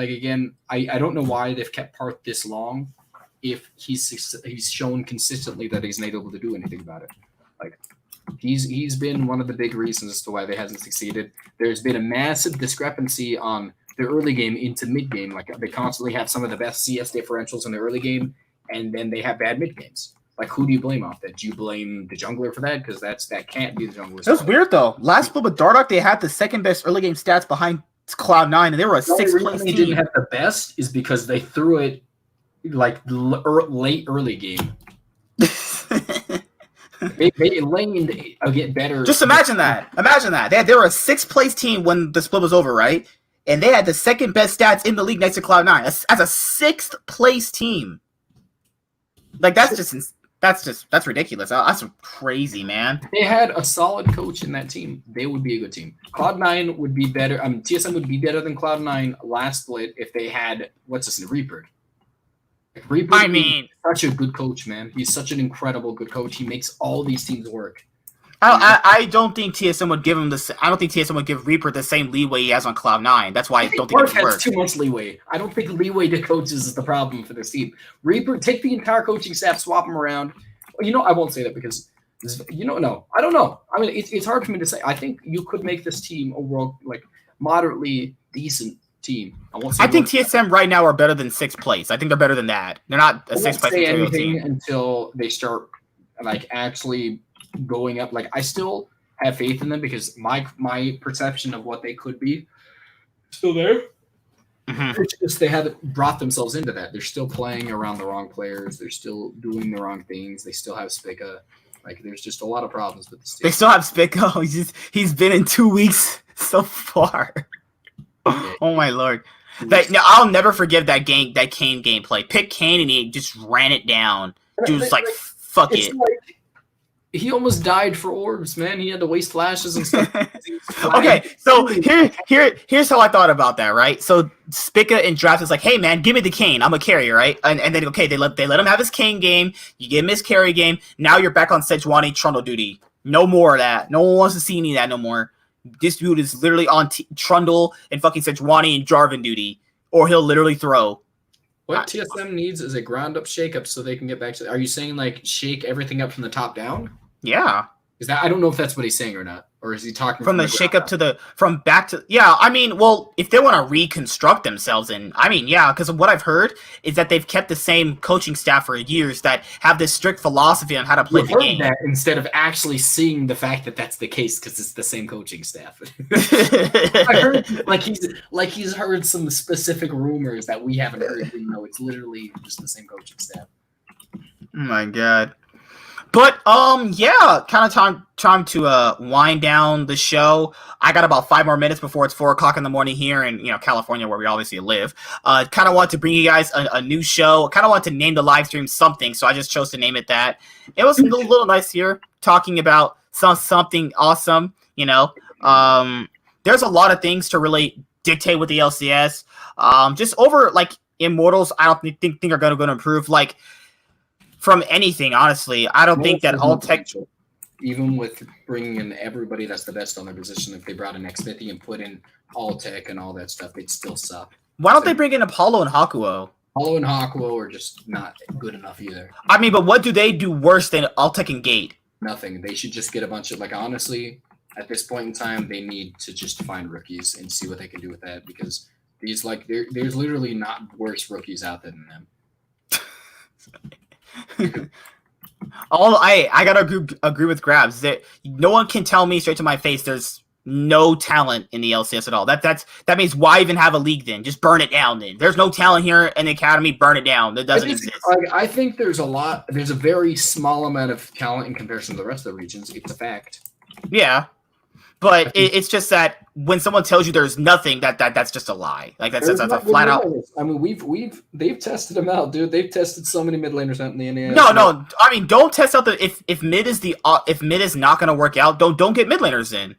don't know why they've kept Parth this long if he's shown consistently that he's not able to do anything about it. Like he's been one of the big reasons as to why they hasn't succeeded. There's been a massive discrepancy on the early game into mid game. Like they constantly have some of the best CS differentials in the early game, and then they have bad mid games. Like, who do you blame off that? Do you blame the jungler for that? Because that can't be the jungler. It was weird, though. Last split with Dardock, they had the second best early game stats behind Cloud9, and they were a sixth place team. They didn't have the best is because they threw it, like, late early game. they laned get better. Just imagine that. Imagine that. They were a sixth place team when the split was over, right? And they had the second best stats in the league next to Cloud9 as a sixth place team. Like, that's ridiculous. That's crazy, man. They had a solid coach in that team. They would be a good team. Cloud9 would be better. TSM would be better than Cloud9 last split if they had Reaper. Reaper is such a good coach, man. He's such an incredible good coach. He makes all these teams work. I don't think TSM would give him this. I don't think TSM would give Reaper the same leeway he has on Cloud9. That's why I don't think it would work. Has too much leeway. I don't think leeway to coaches is the problem for this team. Reaper, take the entire coaching staff, swap them around. I won't say that because no, I don't know. I mean, it's hard for me to say. I think you could make this team overall like moderately decent team. I think TSM right now are better than sixth place. I think they're better than that. They're not a sixth place material team until they start like actually going up. Like I still have faith in them because my perception of what they could be still there. Mm-hmm. It's just they haven't brought themselves into that. They're still playing around the wrong players. They're still doing the wrong things. They still have Spica. Like there's just a lot of problems with this team. They still have Spica. He's been in 2 weeks so far. Okay. Oh my lord. I'll never forgive that Kane gameplay. Pick Kane and he just ran it down. Dude was like, fuck it. He almost died for orbs, man. He had to waste flashes and stuff. Okay, so here's how I thought about that, right? So Spica in draft is like, hey man, give me the Kane. I'm a carrier, right? And then okay, they let him have his Kane game. You give him his carry game. Now you're back on Sejuani Trundle duty. No more of that. No one wants to see any of that no more. This dude is literally on Trundle and fucking Sejuani and Jarvan duty, or he'll literally throw. What TSM needs is a ground-up shake-up so they can get back to. Are you saying like shake everything up from the top down? Yeah. Is that? I don't know if that's what he's saying or not, or is he talking from the shake up to the from back to? Yeah, I mean, well, if they want to reconstruct themselves, and I mean, yeah, because what I've heard is that they've kept the same coaching staff for years that have this strict philosophy on how to play the game. That instead of actually seeing the fact that that's the case because it's the same coaching staff. I heard he's heard some specific rumors that we haven't heard, even though it's literally just the same coaching staff. Oh my god. But yeah, kind of time to wind down the show. I got about 5 more minutes before it's 4:00 in the morning here in California, where we obviously live. Kind of want to bring you guys a new show. Kind of want to name the live stream something, so I just chose to name it that. It was a little nice here, talking about something awesome. There's a lot of things to really dictate with the LCS. Just over like Immortals, I don't think are going to improve. Like. From anything, honestly, I don't think that all tech, even with bringing in everybody that's the best on their position, if they brought in Xfinity and put in all tech and all that stuff, they'd still suck. Why don't they bring in Apollo and Hakuo? Apollo and Hakuo are just not good enough either. I mean, but what do they do worse than Altec and Gate? Nothing. They should just get a bunch of honestly, at this point in time, they need to just find rookies and see what they can do with that because these there's literally not worse rookies out there than them. I gotta agree with Grabs that no one can tell me straight to my face there's no talent in the LCS at all. That means why even have a league then? Just burn it down then. There's no talent here in the academy, burn it down. That doesn't exist. I think there's a very small amount of talent in comparison to the rest of the regions. It's a fact. Yeah. But it's just that when someone tells you there's nothing, that's just a lie. Like that's a flat out. I mean, they've tested them out, dude. They've tested so many mid laners out in the NA. No. I mean, don't test out if mid is not going to work out. Don't get mid laners in.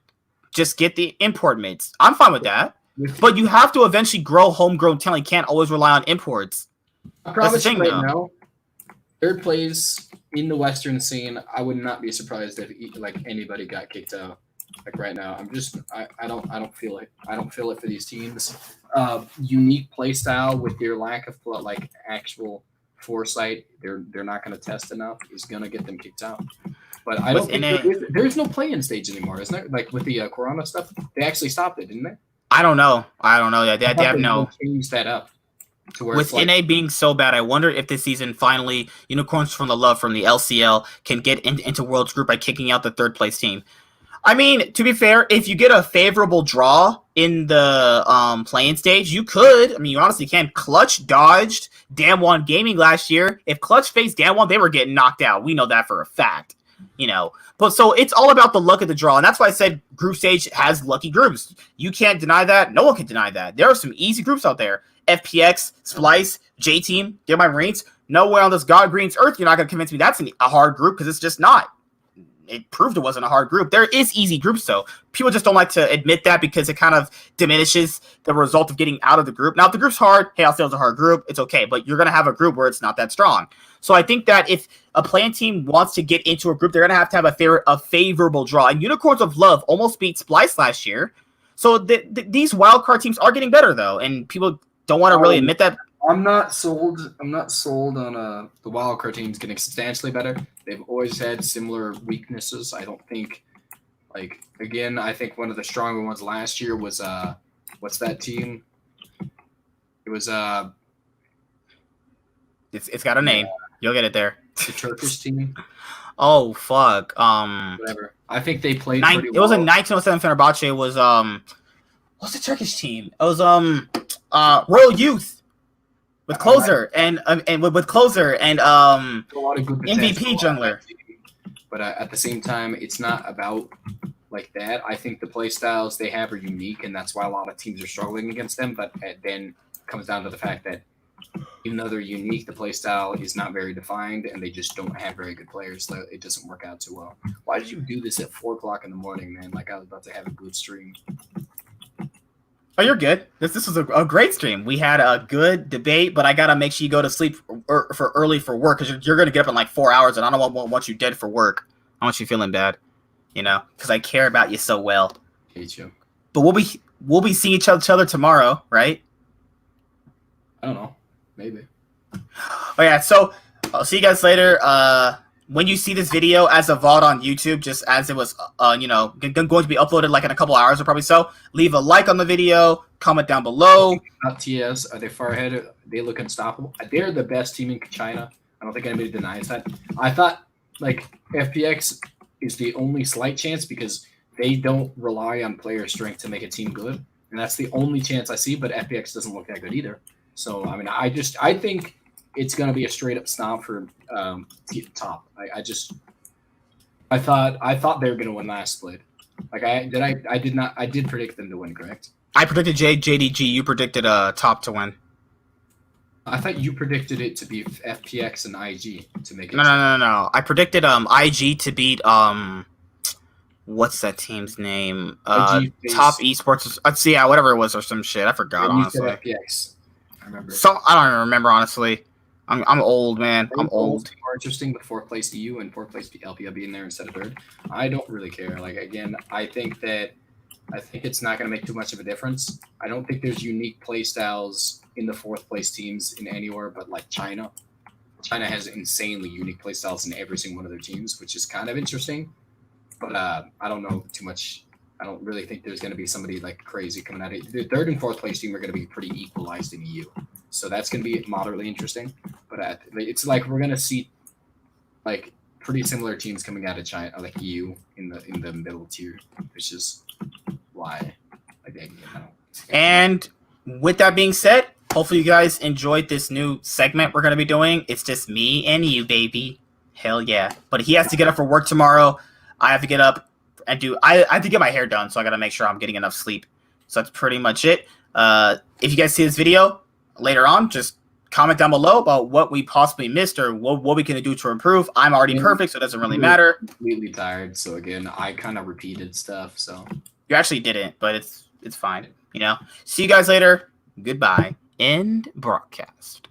Just get the import mids. I'm fine with that. But you have to eventually grow homegrown talent. You can't always rely on imports. I promise you right now, third place in the Western scene. I would not be surprised if anybody got kicked out. Right now, I don't feel it. I don't feel it for these teams. Unique play style with their lack of actual foresight, they're not going to test enough is going to get them kicked out. But I don't think there's no play-in stage anymore, isn't there? Like with the Corona stuff, they actually stopped it, didn't they? I don't know. Yeah, they have no change that up. To where with NA being so bad, I wonder if this season finally Unicorns from the Love from the LCL can get into Worlds Group by kicking out the third place team. I mean, to be fair, if you get a favorable draw in the playing stage, you could. I mean, you honestly can. Clutch dodged Damwon Gaming last year. If Clutch faced Damwon, they were getting knocked out. We know that for a fact. But so it's all about the luck of the draw, and that's why I said group stage has lucky groups. You can't deny that. No one can deny that. There are some easy groups out there. FPX, Splice, J-Team, they're my Marines. Nowhere on this God Green's Earth, you're not going to convince me that's a hard group because it's just not. It proved it wasn't a hard group. There is easy groups, though. People just don't like to admit that because it kind of diminishes the result of getting out of the group. Now, if the group's hard, hey, I'll say it's a hard group. It's okay, but you're going to have a group where it's not that strong. So I think that if a playing team wants to get into a group, they're going to have a favorable draw. And Unicorns of Love almost beat Splice last year. So these wildcard teams are getting better, though, and people don't want to really admit that. I'm not sold on the wildcard teams getting substantially better. They've always had similar weaknesses. I don't think, I think one of the stronger ones last year was what's that team? It was It's got a name. You'll get it there. The Turkish team. Oh fuck. Whatever. I think they played pretty well. It was a 1907 Fenerbahce. It was what's the Turkish team? It was Royal Youth. With Closer and with Closer and MVP jungler. But at the same time, it's not about like that. I think the play styles they have are unique, and that's why a lot of teams are struggling against them. But it then comes down to the fact that Even though they're unique, the playstyle is not very defined, and they just don't have very good players. So it doesn't work out too well. Why did you do this at 4 o'clock in the morning, man? Like I was about to have a good stream. Oh, you're good. This was a great stream. We had a good debate, but I gotta make sure you go to sleep for early for work because you're gonna get up in like 4 hours, and I don't want you dead for work. I want you feeling bad, you know, because I care about you so well. Hate you. But we'll be seeing each other tomorrow, right? I don't know. Maybe. Oh yeah. So I'll see you guys later. When you see this video as a VOD on YouTube, just as it was, going to be uploaded like in a couple hours or probably so, leave a like on the video, comment down below. Not TS, are they far ahead? They look unstoppable. They're the best team in China. I don't think anybody denies that. I thought like FPX is the only slight chance because they don't rely on player strength to make a team good, and that's the only chance I see. But FPX doesn't look that good either. So I mean, I think it's going to be a straight up stomp for top. I thought they were going to win last split. Like I did predict them to win, correct? I predicted JDG. You predicted top to win. I thought you predicted it to be FPX and IG to make it. No. I predicted IG to beat what's that team's name? Top Esports. See, yeah, whatever it was or some shit. I forgot honestly. FPX. I remember. I don't even remember honestly. I'm old, man. I'm old. More interesting, but 4th place EU and 4th place LPL being there instead of 3rd. I don't really care. Like again, I think it's not going to make too much of a difference. I don't think there's unique play styles in the 4th place teams in anywhere but like China. China has insanely unique play styles in every single one of their teams, which is kind of interesting. But I don't know too much. I don't really think there's going to be somebody like crazy coming out of it. The 3rd and 4th place team are going to be pretty equalized in EU. So that's going to be moderately interesting. But it's like we're going to see like pretty similar teams coming out of China, like EU in the middle tier, which is why. And with that being said, hopefully you guys enjoyed this new segment we're going to be doing. It's just me and you, baby. Hell yeah. But he has to get up for work tomorrow. I have to get up and I have to get my hair done, so I got to make sure I'm getting enough sleep. So that's pretty much it. If you guys see this video later on, just comment down below about what we possibly missed or what we can do to improve. I'm already perfect, so it doesn't really matter. Completely tired, so again, I kind of repeated stuff. So you actually didn't, but it's fine. You know. See you guys later. Goodbye. End broadcast.